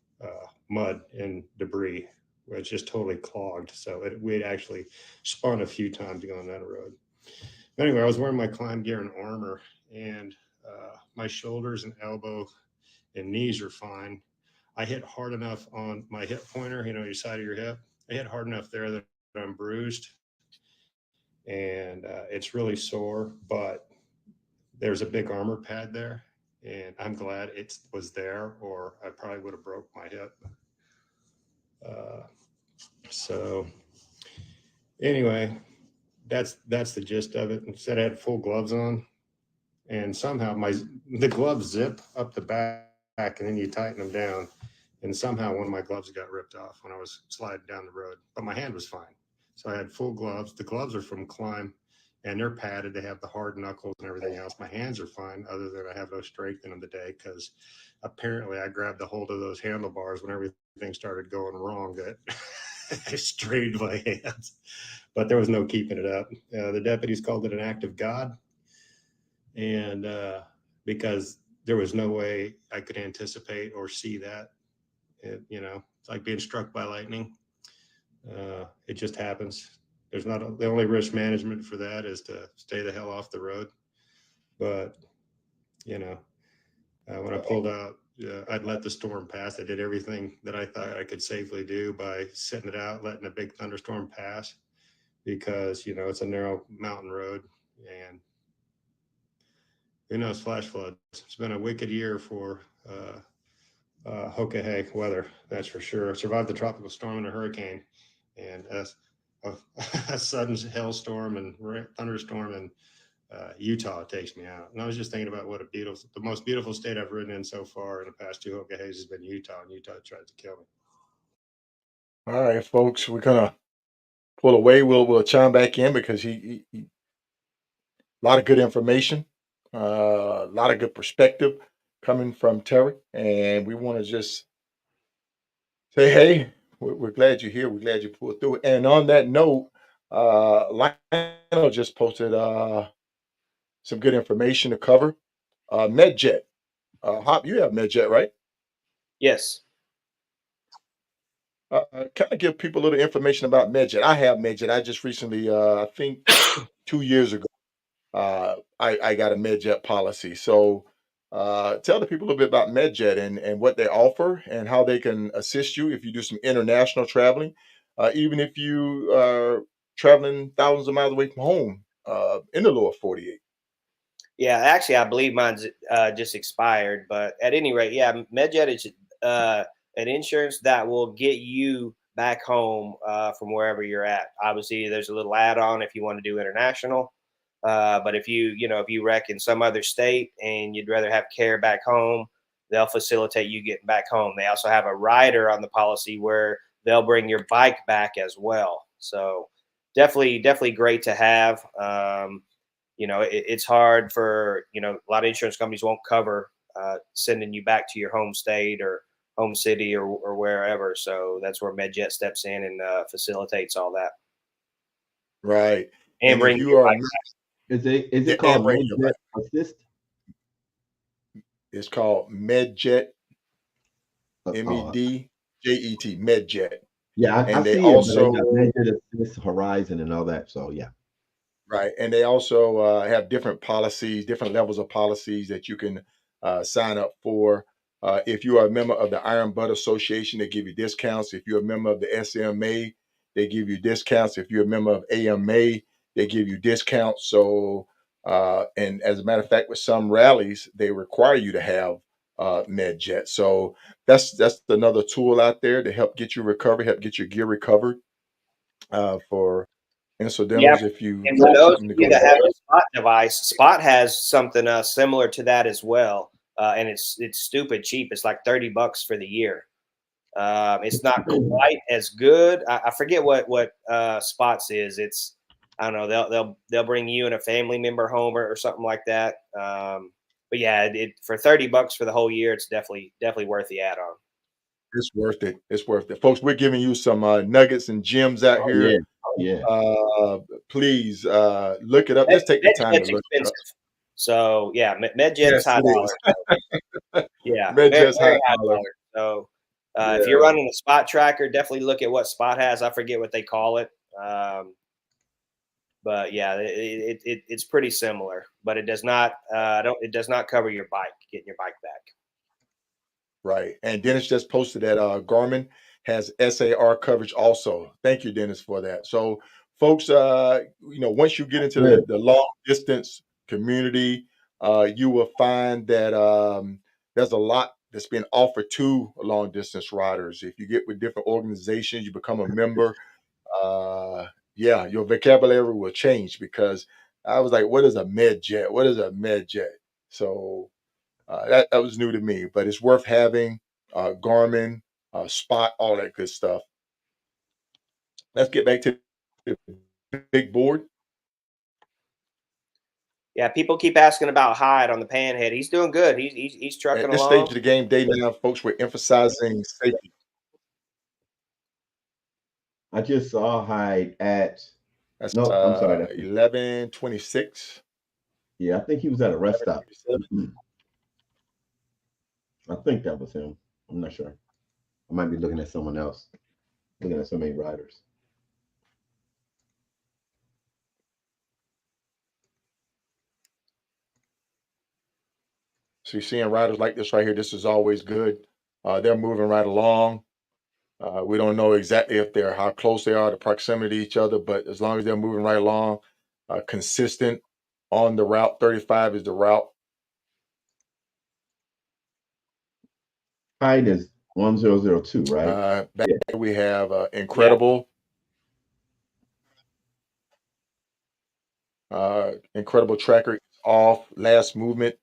mud and debris, where it's just totally clogged. So we'd actually spun a few times going down the road. Anyway, I was wearing my climb gear and armor, and my shoulders and elbow and knees are fine. I hit hard enough on my hip pointer, you know, your side of your hip. I hit hard enough there that I'm bruised, and it's really sore, but there's a big armor pad there, and I'm glad it was there, or I probably would have broke my hip. So anyway, that's the gist of it. Instead, I had full gloves on, and somehow the gloves zip up the back, and then you tighten them down, and somehow one of my gloves got ripped off when I was sliding down the road, but my hand was fine. So I had full gloves. The gloves are from Climb, and they're padded. They have the hard knuckles and everything else. My hands are fine, other than I have no strength in them today because apparently I grabbed a hold of those handlebars when everything started going wrong. That I strained my hands, but there was no keeping it up. The deputies called it an act of God, and because there was no way I could anticipate or see that. It's like being struck by lightning. It just happens. There's not the only risk management for that is to stay the hell off the road. But when I pulled out, I'd let the storm pass. I did everything that I thought I could safely do by sitting it out, letting a big thunderstorm pass, because it's a narrow mountain road, and who knows, flash floods. It's been a wicked year for Hoka weather, that's for sure. I survived the tropical storm and a hurricane, and a sudden hailstorm and thunderstorm in Utah takes me out. And I was just thinking about the most beautiful state I've ridden in so far in the past 2 Hoka has been Utah, and Utah tried to kill me. All right, folks, we're gonna pull away. We'll chime back in because he a lot of good information, a lot of good perspective coming from Terry, and we want to just say, hey, we're glad you're here. We're glad you pulled through. And on that note, Lionel just posted some good information to cover. MedJet. Hop, you have MedJet, right? Yes. Kind of give people a little information about MedJet. I have MedJet. I just recently, I think 2 years ago, I got a MedJet policy. So tell the people a little bit about MedJet and what they offer and how they can assist you if you do some international traveling, even if you are traveling thousands of miles away from home in the lower 48. Yeah, actually, I believe mine's just expired. But at any rate, yeah, MedJet is an insurance that will get you back home from wherever you're at. Obviously, there's a little add-on if you want to do international. But if you wreck in some other state and you'd rather have care back home, they'll facilitate you getting back home. They also have a rider on the policy where they'll bring your bike back as well. So definitely great to have. It's hard for a lot of insurance companies won't cover sending you back to your home state or home city or wherever. So that's where MedJet steps in and facilitates all that Right. and And if bring you your are, bike. Is it yeah, called and bring your MedJet bike. Assist? It's called MedJet, Oh, MEDJET, MedJet. yeah, I And they see it, but they also, got MedJet Assist, Horizon, and all that. So yeah. right. And they also have different policies, different levels of policies that you can sign up for. If you are a member of the Iron Butt Association, they give you discounts. If you're a member of the SMA, they give you discounts. If you're a member of AMA, they give you discounts. So, and as a matter of fact, with some rallies, they require you to have MedJet. So that's another tool out there to help get you recovered, help get your gear recovered for Yeah, incidentals if you and for those of happen to you go that down. have a Spot device, Spot has something similar to that as well, and it's stupid cheap. It's like $30 for the year. It's not quite as good. I forget what Spots is. It's I don't know. They'll bring you and a family member home or something like that. But yeah, it for $30 for the whole year, it's definitely worth the add-on. It's worth it. It's worth it. Folks, we're giving you some nuggets and gems out Oh yeah. here. Oh yeah. Please look it up. Just take the time to MedJet's look it up. expensive, so yeah, MedJet's Yes, high it is. dollar. Yeah, MedJet's very high high dollar. dollar. So if you're Yeah, running a Spot tracker, definitely look at what Spot has. I forget what they call it. But yeah, it's pretty similar, but it does not cover your bike, getting your bike back. right. And Dennis just posted that Garmin has SAR coverage also. Thank you, Dennis, for that. So, folks, once you get into Good. the long distance community, you will find that there's a lot that's being offered to long distance riders. If you get with different organizations, you become a member. Uh, yeah, your vocabulary will change because I was like, "What is a med jet? What is a med jet?" So that was new to me, but it's worth having. Garmin, Spot, all that good stuff. Let's get back to the big board. Yeah, people keep asking about Hyde on the Panhead. He's doing good. He's trucking At this stage along. of the game day now, folks, we're emphasizing safety. I just saw Hyde at. That's No, I'm sorry. 11:26. Yeah, I think he was at a rest stop. I think that was him. I'm not sure. I might be looking at someone else. Looking at so many riders. So you're seeing riders like this right here. This is always good. They're moving right along. We don't know exactly if they're how close they are, the proximity to each other, but as long as they're moving right along, consistent on the route. 35 is the route. Hyde is 1002, right? Back Yeah. there we have Incredible. Incredible tracker off. Last movement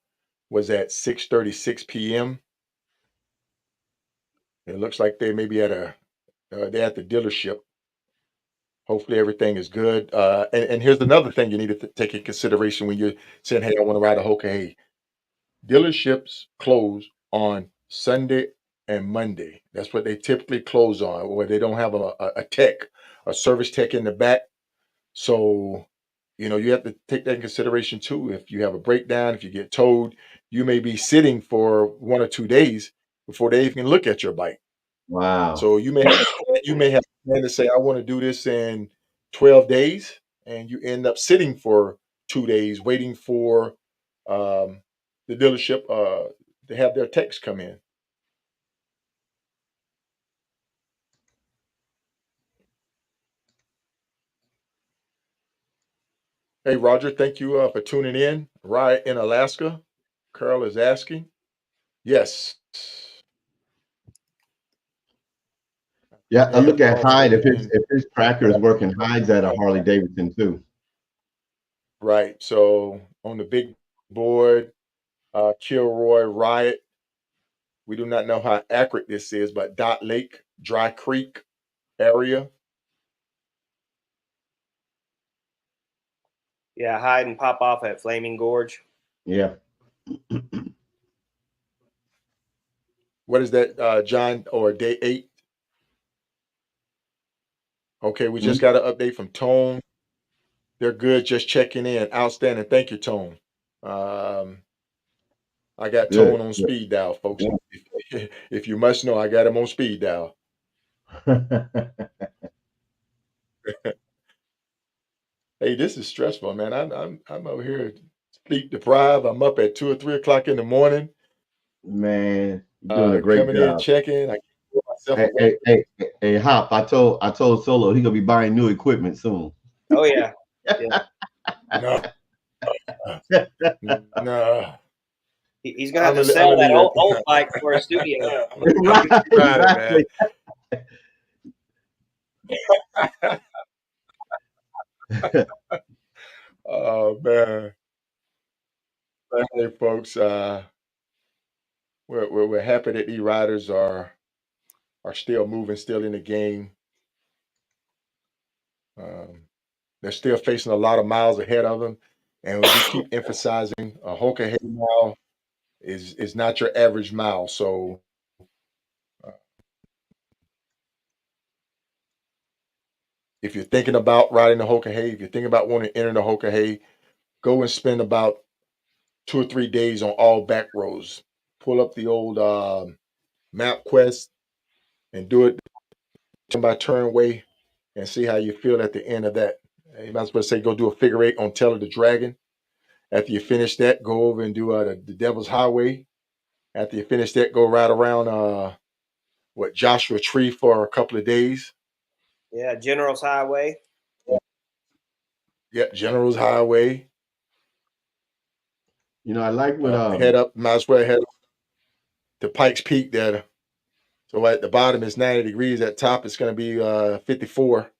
was at 6:36 p.m. It looks like they may be at they're at the dealership. Hopefully everything is good. And here's another thing you need to take in consideration when you're saying, "Hey, I want to ride a Hoka." Hey, dealerships close on Sunday and Monday. That's what they typically close on, where they don't have a tech, a service tech in the back. So, you have to take that in consideration too. If you have a breakdown, if you get towed, you may be sitting for 1 or 2 days before they even look at your bike. Wow. So you may have a plan to say, I want to do this in 12 days, and you end up sitting for 2 days waiting for the dealership to have their techs come in. Hey, Roger, thank you for tuning in. Ride in Alaska. Carl is asking. Yes. Yeah, I Yeah, look at Carl's Hyde. looking. If his tracker is working, Hyde's at a Harley Davidson too. Right. So on the big board, Kilroy Riot. We do not know how accurate this is, but Dot Lake, Dry Creek area. Yeah, Hyde and pop off at Flaming Gorge. Yeah. What is that, John, or day 8? Okay, we just got an update from Tone. They're good, just checking in. Outstanding. Thank you, Tone. I got Good. Tone on speed dial, folks. If you must know, I got him on speed dial. Hey, this is stressful, man. I'm over here sleep deprived. I'm up at 2 or 3 o'clock in the morning, Man, you're doing a great coming in, job. checking. I can't feel myself Hey, awake. hey, Hop. I told Solo he gonna be buying new equipment soon. Oh yeah, yeah. No, no. He's gonna have to I'm sell gonna that leave old it. bike for a studio. Right, exactly. Oh man. Hey folks, we're happy that these riders are still moving, still in the game. Um, they're still facing a lot of miles ahead of them, and we keep emphasizing a Hoka Hay mile is not your average mile. So if you're thinking about riding the Hoka Hay, if you're thinking about wanting to enter the Hoka Hay, go and spend about 2 or 3 days on all back roads. Pull up the old MapQuest and do it turn by turn way and see how you feel at the end of that. You might as well say go do a figure 8 on Tell of the Dragon. After you finish that, go over and do the Devil's Highway. After you finish that, go ride around Joshua Tree for a couple of days. Yeah, General's Highway. Yep, General's Highway. I like what Head up, might as well head up to Pikes Peak there. So at the bottom is 90 degrees. At top it's going to be 54.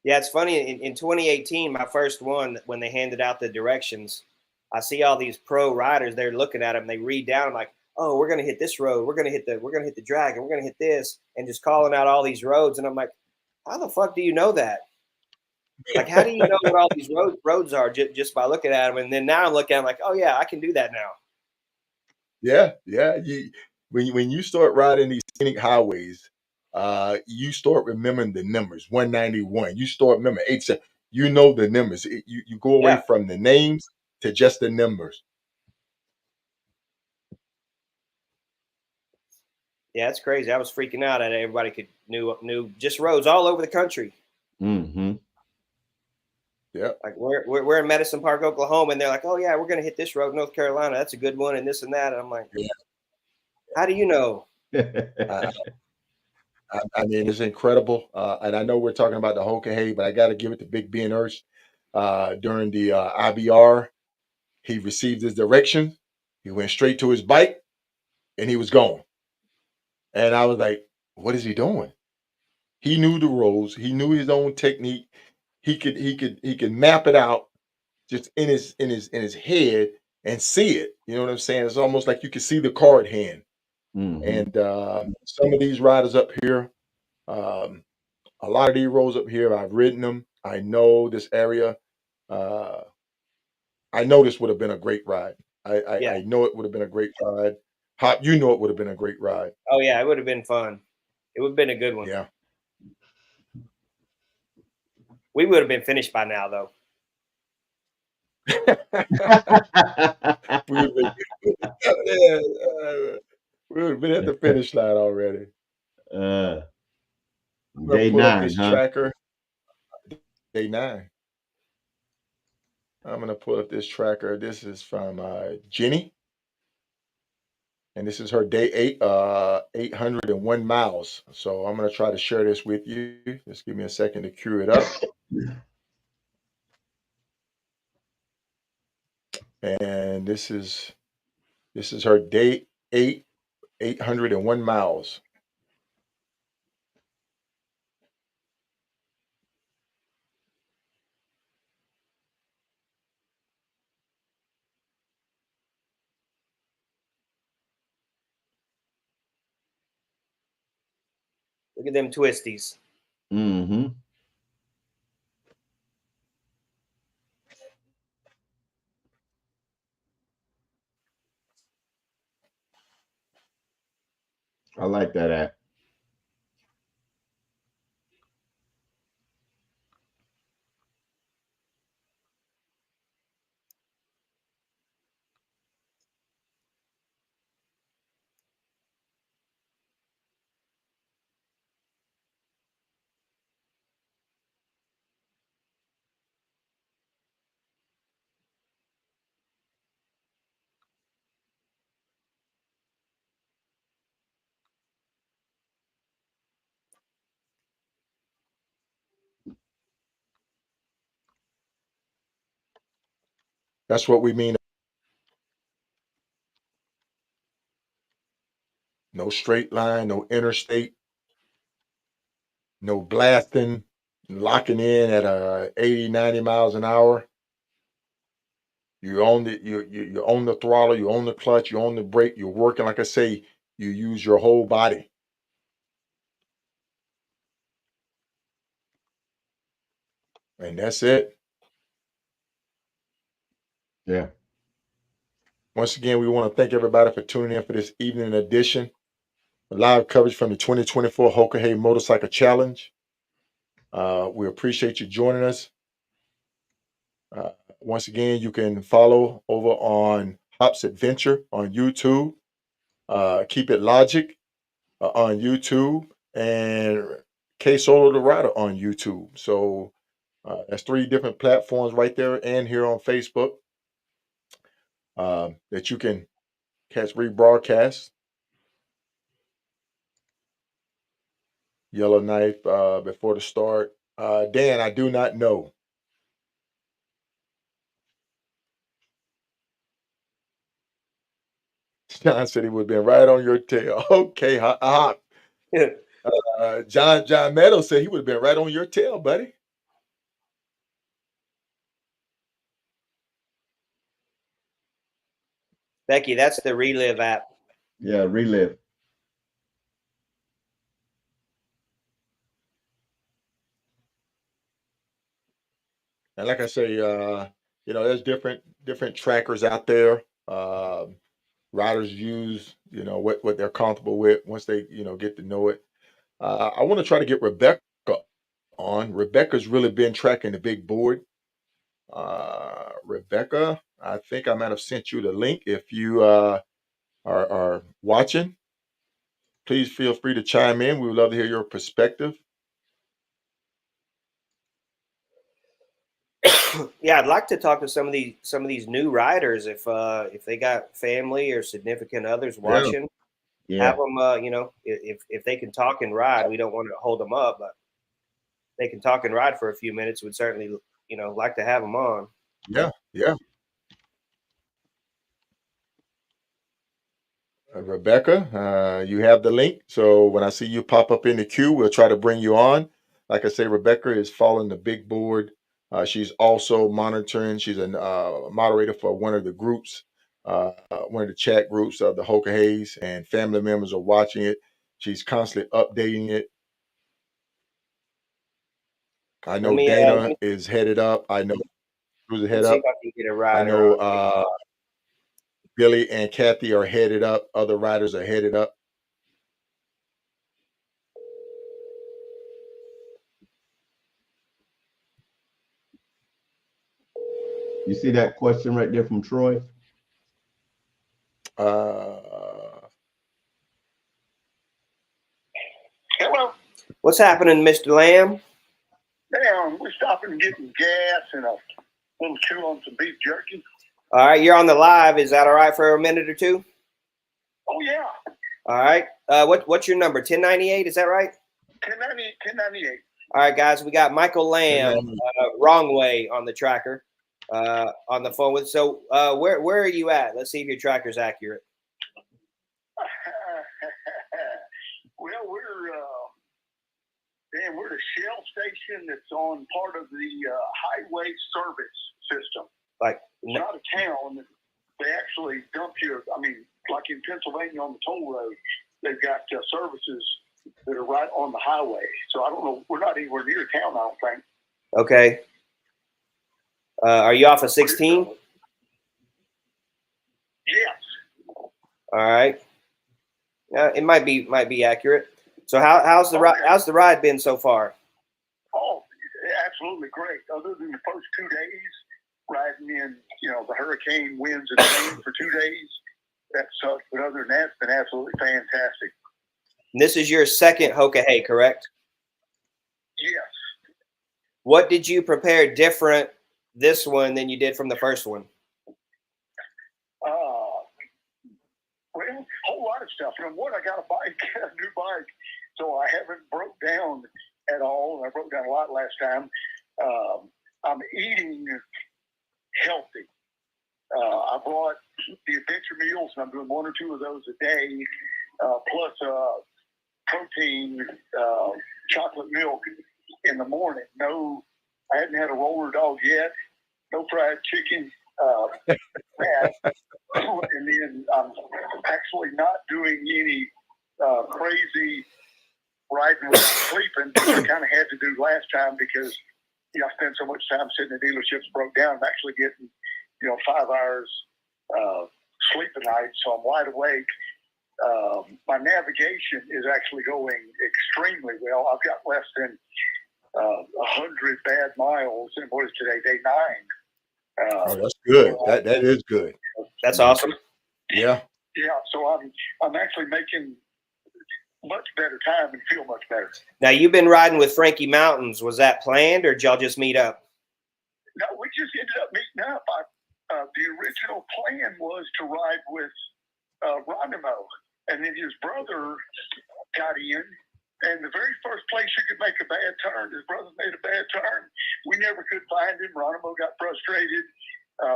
Yeah, it's funny. In 2018, my first one, when they handed out the directions, I see all these pro riders. They're looking at them. They read down. I'm like, oh, we're gonna hit this road. We're gonna hit the Dragon. We're gonna hit this, and just calling out all these roads. And I'm like, how the fuck do you know that? Like, how do you know what all these roads are just by looking at them? And then now I'm looking at them like, oh yeah, I can do that now. Yeah, yeah. When you start riding these scenic highways, you start remembering the numbers. 191. You start remembering 87. You know the numbers. You go away Yeah. from the names to just the numbers. Yeah, it's crazy. I was freaking out that everybody could knew just roads all over the country. Mm-hmm. Yeah. Like we're in Medicine Park, Oklahoma, and they're like, oh yeah, we're gonna hit this road, North Carolina. That's a good one, and this and that. And I'm like, Yeah. how do you know? I mean, it's incredible. And I know we're talking about the Hoka hay, but I got to give it to Big Ben Ursh. During the IBR, he received his direction. He went straight to his bike, and he was gone. And I was like, what is he doing? He knew the roads. He knew his own technique. He could map it out just in his head and see it. You know what I'm saying? It's almost like you can see the card hand. Mm-hmm. And some of these riders up here, a lot of these roads up here, I've ridden them. I know this area. Uh, I know this would have been a great ride. Yeah. I know it would have been a great ride. Hop, you know it would have been a great ride. Oh yeah, it would have been fun. It would have been a good one. Yeah. We would have been finished by now, though. we would have been at the finish line already. Day pull up 9, this huh? tracker. Day 9. I'm gonna pull up this tracker. This is from Jenny, and this is her day 8, 801 miles. So I'm gonna try to share this with you. Just give me a second to queue it up. And this is her day 8, 801 miles. Look at them twisties. Mm-hmm. I like that app. That's what we mean. No straight line, no interstate, no blasting, locking in at 80, 90 miles an hour. You own you own the throttle, you own the clutch, you own the brake, you're working, like I say, you use your whole body. And that's it. Yeah. Once again, we want to thank everybody for tuning in for this evening edition. Live coverage from the 2024 Hoka Hey Motorcycle Challenge. We appreciate you joining us. Once again, you can follow over on Hop's Adventure on YouTube. Keep It Logic on YouTube, and K Solo the Rider on YouTube. So that's 3 different platforms right there, and here on Facebook that you can catch rebroadcast. Yellowknife before the start. Dan, I do not know. John said he would have been right on your tail. Okay, John Meadows said he would have been right on your tail, buddy. Becky, that's the Relive app. Yeah, Relive. And like I say, there's different trackers out there. Riders use, what they're comfortable with once they, get to know it. I want to try to get Rebecca on. Rebecca's really been tracking the big board. Rebecca, I think I might have sent you the link. If you are watching, please feel free to chime in. We would love to hear your perspective. Yeah, I'd like to talk to some of these new riders if they got family or significant others watching. Yeah. Have them, if they can talk and ride. We don't want to hold them up, but they can talk and ride for a few minutes. We'd certainly, like to have them on. Yeah, yeah. Rebecca, you have the link. So when I see you pop up in the queue, we'll try to bring you on. Like I say, Rebecca is following the big board. She's also monitoring. She's a moderator for one of the groups, one of the chat groups of the Hoka Haze, and family members are watching it. She's constantly updating it. I know Dana is headed up. I know who's Let's head see up. if I can get a I rider know on. Billy and Kathy are headed up. Other riders are headed up. You see that question right there from Troy? Hello. What's happening, Mr. Lamb? Damn, we're stopping and getting gas and a little chew on some beef jerky. All right, you're on the live. Is that all right for a minute or two? Oh, yeah. All right. What's your number? 1098, is that right? 1098. All right, guys, we got Michael Lamb, wrong way on the tracker, on the phone with. So where are you at? Let's see if your tracker's accurate. Well, we're at a Shell station that's on part of the highway service system. Like, it's not a town. They actually dump you. I mean, like in Pennsylvania on the toll road, they've got services that are right on the highway. So I don't know. We're not anywhere near town, I don't think. Okay. Are you off of 16? Yes. All right. It might be accurate. So how's the ride been so far? Oh, absolutely great. Other than the first 2 days, riding in the hurricane winds and rain for 2 days, that sucked. But other than that, it's been absolutely fantastic. And this is your second Hoka Hay, correct? Yes. What did you prepare different this one than you did from the first one? Well, a whole lot of stuff. From one, I got a new bike, so I haven't broke down at all. I broke down a lot last time. I'm eating healthy. I brought the adventure meals, and I'm doing 1 or 2 of those a day, plus protein, chocolate milk in the morning. No, I hadn't had a roller dog yet. No fried chicken. And then I'm actually not doing any crazy riding without sleeping, which I kind of had to do last time because I spent so much time sitting in dealerships, broke down. I'm actually getting 5 hours sleep a night, so I'm wide awake. My navigation is actually going extremely well. I've got less than 100 bad miles, and what is today, day 9? Oh, that's good. That is good. That's awesome. Yeah. Yeah. So I'm actually making much better time and feel much better. Now you've been riding with Frankie Mountains. Was that planned, or did y'all just meet up? No, we just ended up meeting up. The original plan was to ride with Ronimo, and then his brother got in. And the very first place you could make a bad turn, his brother made a bad turn. We never could find him. Ronimo got frustrated.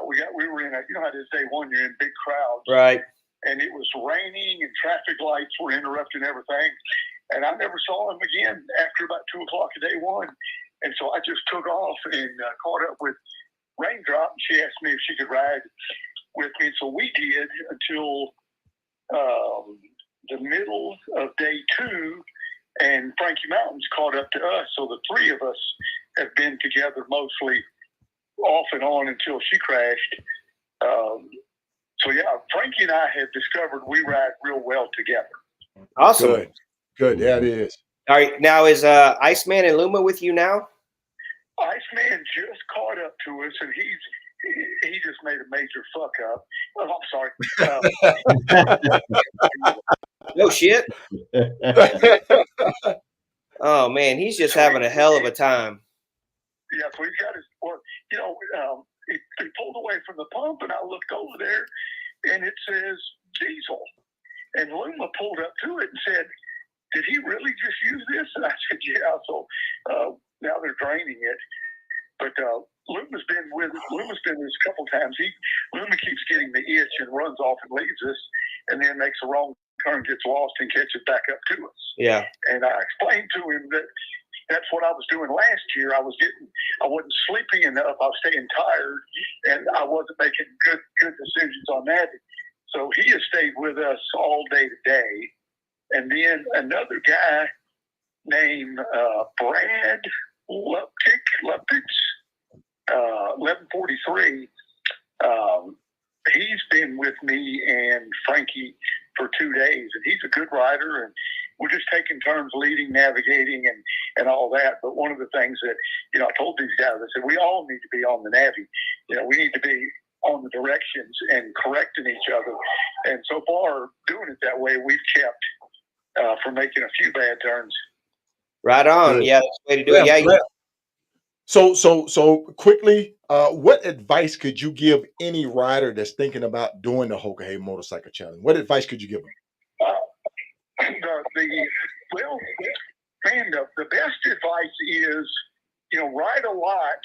We were in how it is day 1, you're in big crowds. Right. And it was raining and traffic lights were interrupting everything. And I never saw him again after about 2 o'clock of day 1. And so I just took off and caught up with Raindrop. And she asked me if she could ride with me. So we did until the middle of day 2. And Frankie Mountains caught up to us. So the 3 of us have been together mostly off and on until she crashed. So yeah, Frankie and I have discovered we ride real well together. Awesome. Good. Yeah, it is. All right. Now is Iceman and Luma with you now? Iceman just caught up to us, and he just made a major fuck up. Oh, I'm sorry. No shit. Oh man, he's just having a hell of a time. Yeah, so he's got his, he pulled away from the pump, and I looked over there, and it says diesel. And Luma pulled up to it and said, "Did he really just use this?" And I said, "Yeah." So now they're draining it. But Luma's been with us a couple times. Luma keeps getting the itch and runs off and leaves us, and then makes a wrong turn, gets lost, and catches back up to us. Yeah. And I explained to him that that's what I was doing last year. I wasn't sleeping enough. I was staying tired, and I wasn't making good decisions on that. So he has stayed with us all day today. And then another guy named Brad Lupich, 1143. He's been with me and Frankie for 2 days, and he's a good rider, and we're just taking turns leading, navigating, and all that. But one of the things that, I told these guys, I said, we all need to be on the Navi. We need to be on the directions and correcting each other. And so far, doing it that way, we've kept from making a few bad turns. Right on. Good. Yeah, that's the way to do it. Yeah. So quickly, what advice could you give any rider that's thinking about doing the Hoka Hey Motorcycle Challenge? What advice could you give them? The best advice is, ride a lot,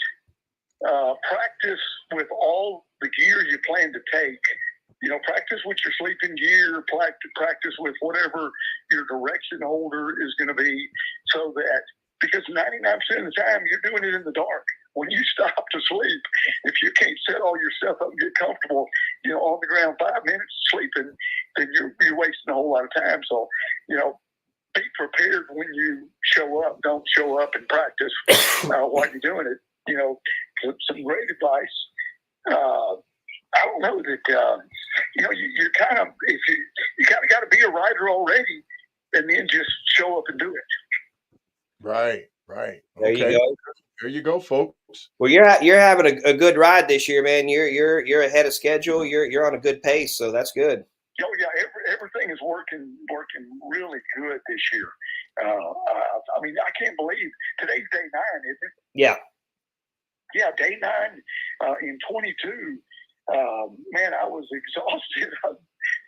practice with all the gear you plan to take. Practice with your sleeping gear, practice with whatever your direction holder is going to be, so that, because 99% of the time you're doing it in the dark. When you stop to sleep, if you can't set all your stuff up and get comfortable, on the ground 5 minutes sleeping, then you're wasting a whole lot of time. So, be prepared when you show up. Don't show up and practice while you're doing it. Some great advice. I don't know that you're kind of, if you kind of got to be a rider already, and then just show up and do it. Right. There you go. There you go, folks. Well, you're having a good ride this year, man. You're ahead of schedule. You're on a good pace, so that's good. Oh yeah, everything is working really good this year. I mean, I can't believe today's day 9, isn't it? Yeah. Yeah, day 9 in 22. Man, I was exhausted. I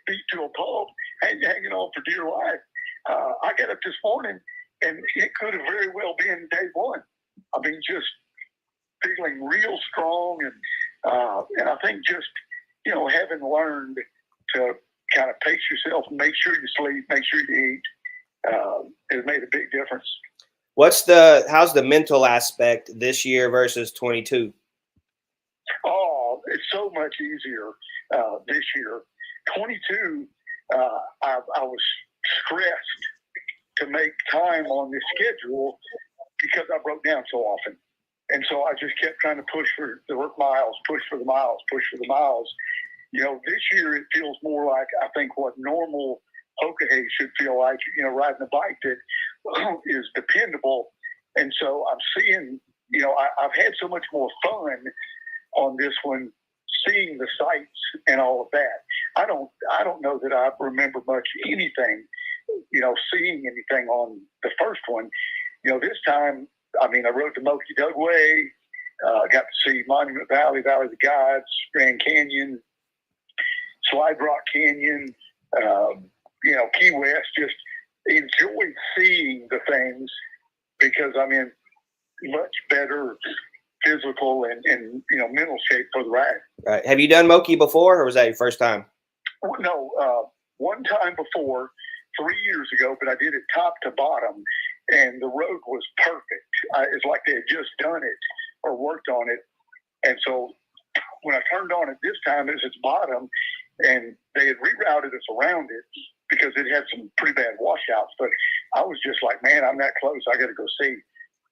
beat to a pulp, hanging on for dear life. I got up this morning, and it could have very well been day 1. I mean, just feeling real strong, and I think just having learned to kind of pace yourself, make sure you sleep, make sure you eat, has made a big difference. How's the mental aspect this year versus 22? Oh, it's so much easier this year. 22, I was stressed to make time on this schedule because I broke down so often. And so I just kept trying to push for the miles, push for the miles. This year it feels more like, I think, what normal Hoka Hey should feel like, riding a bike that is dependable. And so I'm seeing, I've had so much more fun on this one, seeing the sights and all of that. I don't know that I remember much anything, seeing anything on the first one. This time, I mean, I rode the Moki Dugway, got to see Monument Valley, Valley of the Gods, Grand Canyon, Slide Rock Canyon, Key West. Just enjoyed seeing the things because I'm in much better physical and mental shape for the ride. Right. Have you done Moki before, or was that your first time? No, one time before, 3 years ago, but I did it top to bottom, and the road was perfect. It's like they had just done it or worked on it. And so when I turned on it this time, it was its bottom, and they had rerouted us around it because it had some pretty bad washouts. But I was just like, man, I'm that close. I got to go see.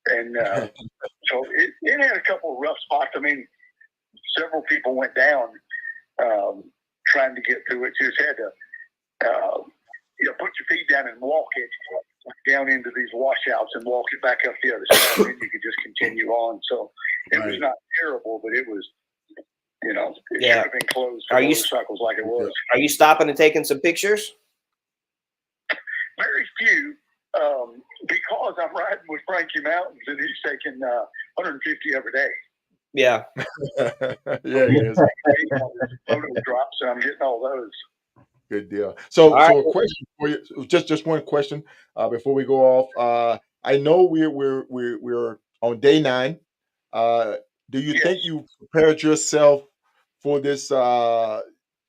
And so it had a couple of rough spots. I mean, several people went down trying to get through it. You just had to, put your feet down and walk it down into these washouts and walk it back up the other side, and then you could just continue on. So it was not terrible, but it was, it should have been closed for motorcycles like it was. Are you stopping and taking some pictures? Very few, because I'm riding with Frankie Mountains, and he's taking 150 every day. Yeah. Yeah, he is. Photo drops, and I'm getting all those. Good deal. So All right. a question for you, just one question before we go off. I know we're on day 9. Do you think you prepared yourself for this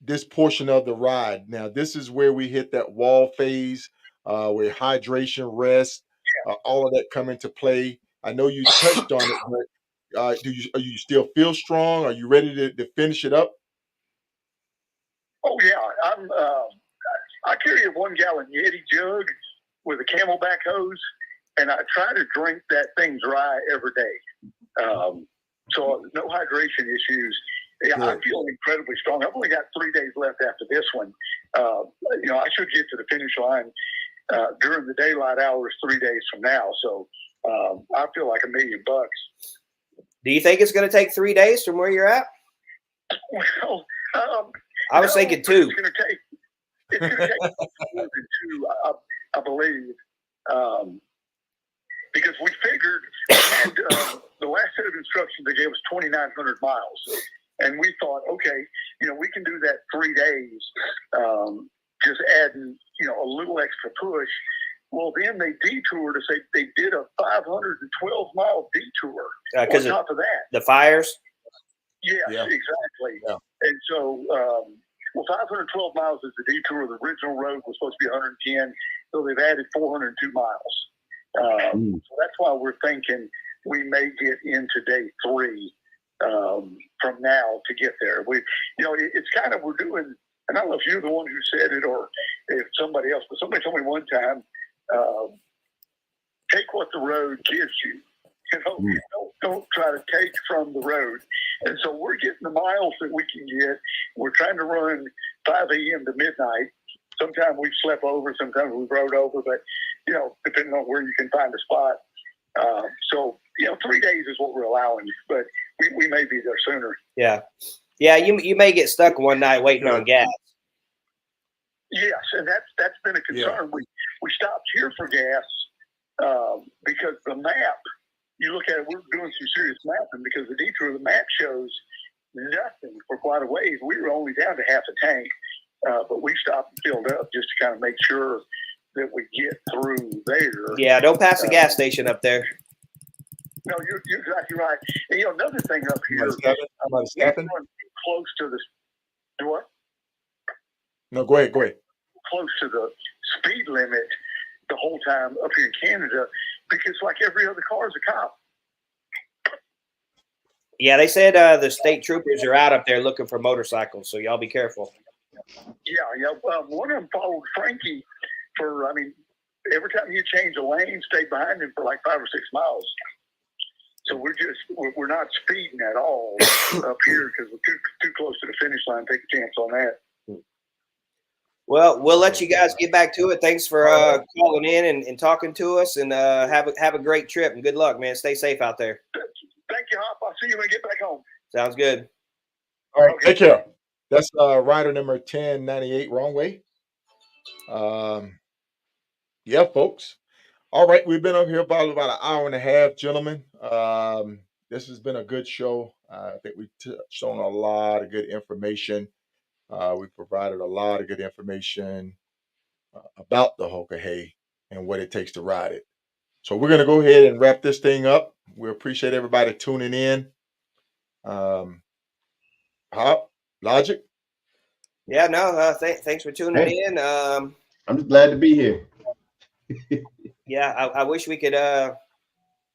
this portion of the ride? Now, this is where we hit that wall phase, where hydration, rest, all of that come into play. I know you touched on it, but are you still feel strong? Are you ready to finish it up? Oh yeah, I carry a 1 gallon Yeti jug with a Camelback hose, and I try to drink that thing dry every day. So no hydration issues. Yeah, I feel incredibly strong. I've only got 3 days left after this one. I should get to the finish line during the daylight hours 3 days from now. So I feel like $1 million. Do you think it's going to take 3 days from where you're at? Well, I was thinking 2. It's going to take more than 2, I believe, because we figured the last set of instructions they gave us 2,900 miles, and we thought, okay, we can do that 3 days, just adding a little extra push. Well, then they detoured us. They did a 512-mile detour on top of that. The fires? Yes, exactly. Yeah. And so, 512 miles is the detour. The original road was supposed to be 110, so they've added 402 miles. So that's why we're thinking we may get into day 3 from now to get there. It's kind of, we're doing, and I don't know if you're the one who said it or if somebody else, but somebody told me one time, take what the road gives you. Don't try to take from the road. And so we're getting the miles that we can get. We're trying to run 5 a.m. to midnight. Sometimes we've slept over, sometimes we've rode over, but, depending on where you can find a spot. So 3 days is what we're allowing, but we may be there sooner. Yeah. Yeah, you may get stuck one night waiting on gas. Yes, and that's been a concern. Yeah. We stopped here for gas because the map, you look at it, we're doing some serious mapping because the detour of the map shows nothing for quite a ways. We were only down to half a tank, but we stopped and filled up just to kind of make sure that we get through there. Yeah, don't pass the gas station up there. No, you're exactly right. And another thing up here, close to the what? No, go ahead. Close to the speed limit the whole time up here in Canada, because like every other car is a cop. Yeah, they said the state troopers are out up there looking for motorcycles, so y'all be careful. Yeah. One of them followed Frankie for, every time you change a lane, stayed behind him for like 5 or 6 miles. So we're not speeding at all up here because we're too close to the finish line. Take a chance on that. Well, we'll let you guys get back to it. Thanks for calling in and talking to us, and have a great trip and good luck, man. Stay safe out there. Thank you, Hop. I'll see you when I get back home. Sounds good. All right, take care. That's rider number 1098, wrong way. Yeah, folks. All right, we've been up here about an hour and a half, gentlemen. This has been a good show. I think we've shown a lot of good information. We provided a lot of good information about the Hoka hay and what it takes to ride it. So we're going to go ahead and wrap this thing up. We appreciate everybody tuning in. Hop, Logic? Yeah, no, thanks for tuning in. I'm just glad to be here. Yeah, I wish we could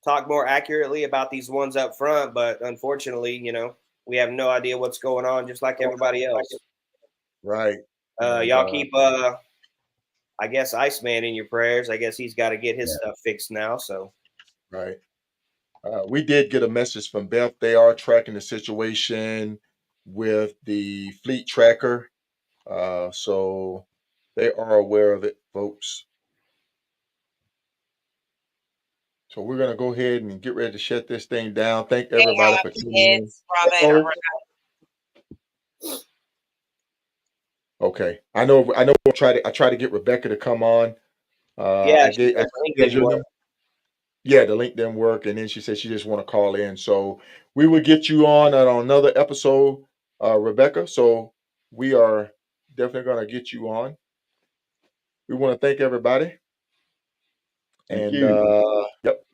talk more accurately about these ones up front, but unfortunately, we have no idea what's going on, just like everybody else. Right. Y'all keep, I guess, Iceman in your prayers. I guess he's got to get his stuff fixed now. So. Right. We did get a message from Beth. They are tracking the situation with the fleet tracker. So they are aware of it, folks. So we're going to go ahead and get ready to shut this thing down. Thank everybody for tuning in. It's Robin. Okay. I know I try to get Rebecca to come on. Yeah, I the link didn't scheduled work. them. Yeah, the link didn't work, and then she said she just want to call in. So we will get you on another episode, Rebecca. So we are definitely going to get you on. We want to thank everybody. Thank And you. yep,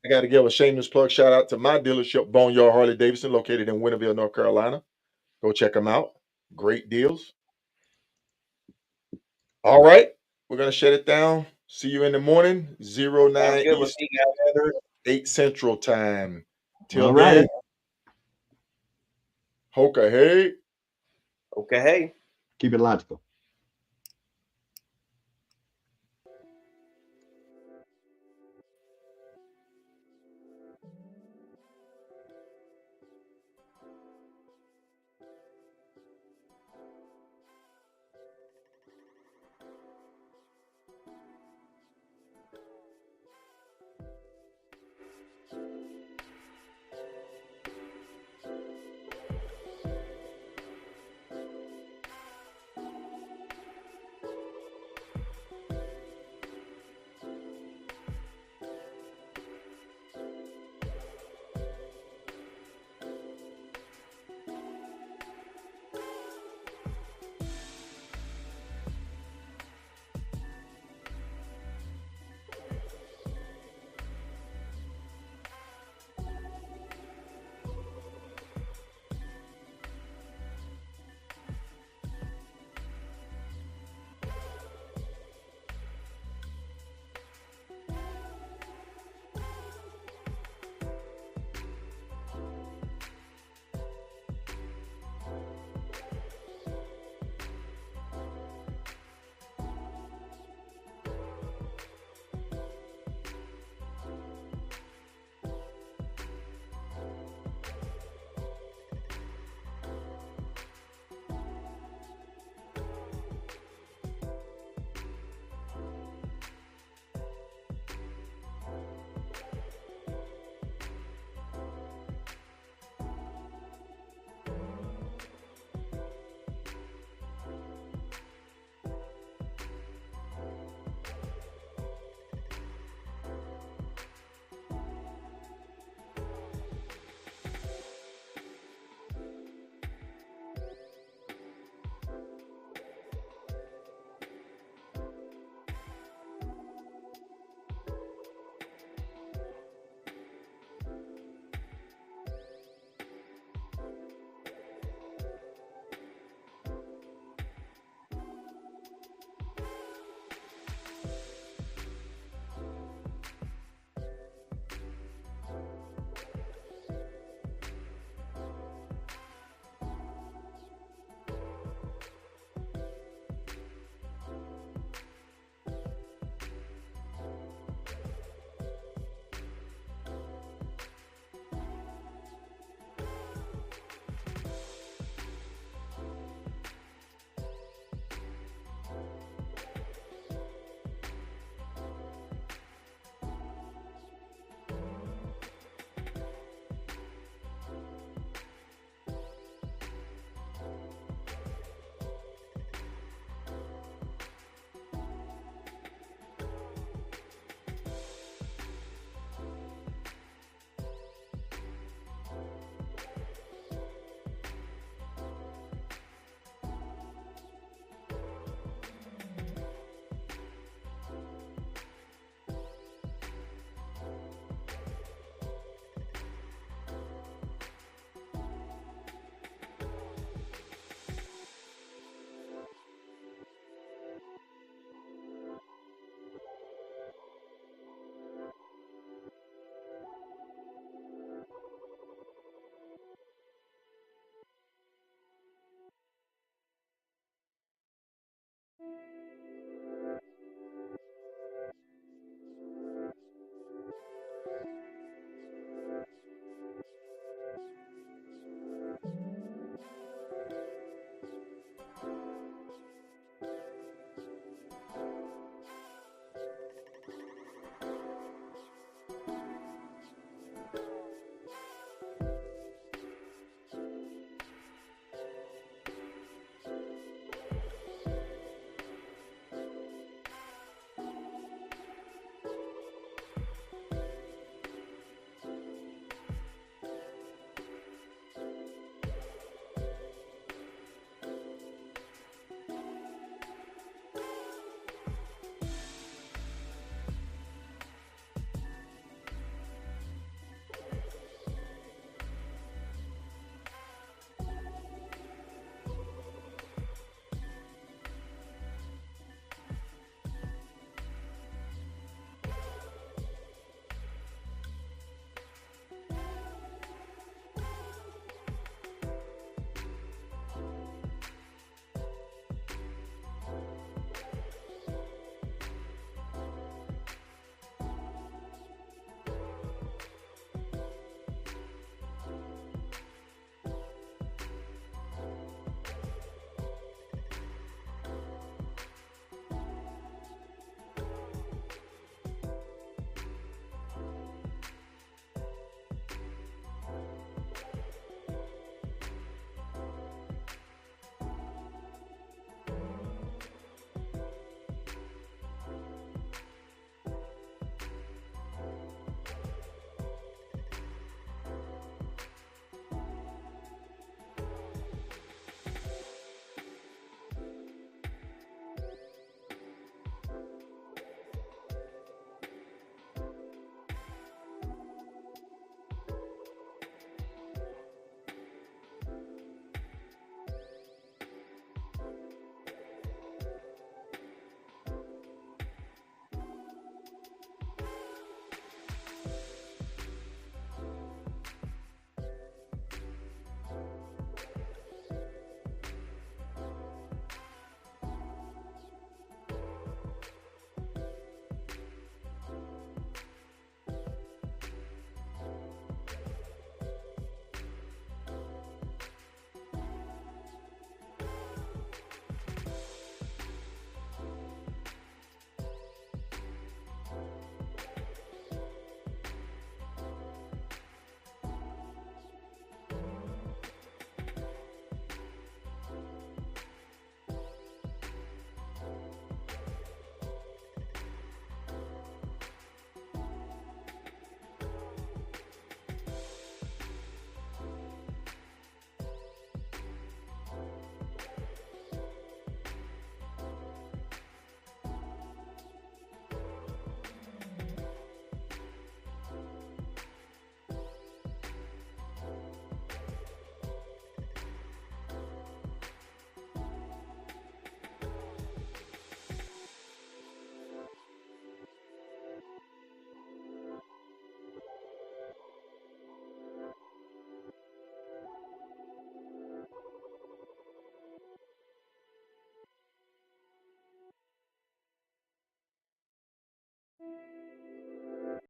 I got to give a shameless plug shout out to my dealership, Boneyard Harley Davidson, located in Winterville, North Carolina. Go check them out. Great deals. All right, we're gonna shut it down. See you in the morning, 09 Sounds good. We'll Eastern see you guys. Standard, 8 Central Time. Till All then, right. Hoka, hey. Okay, hey. Keep it logical.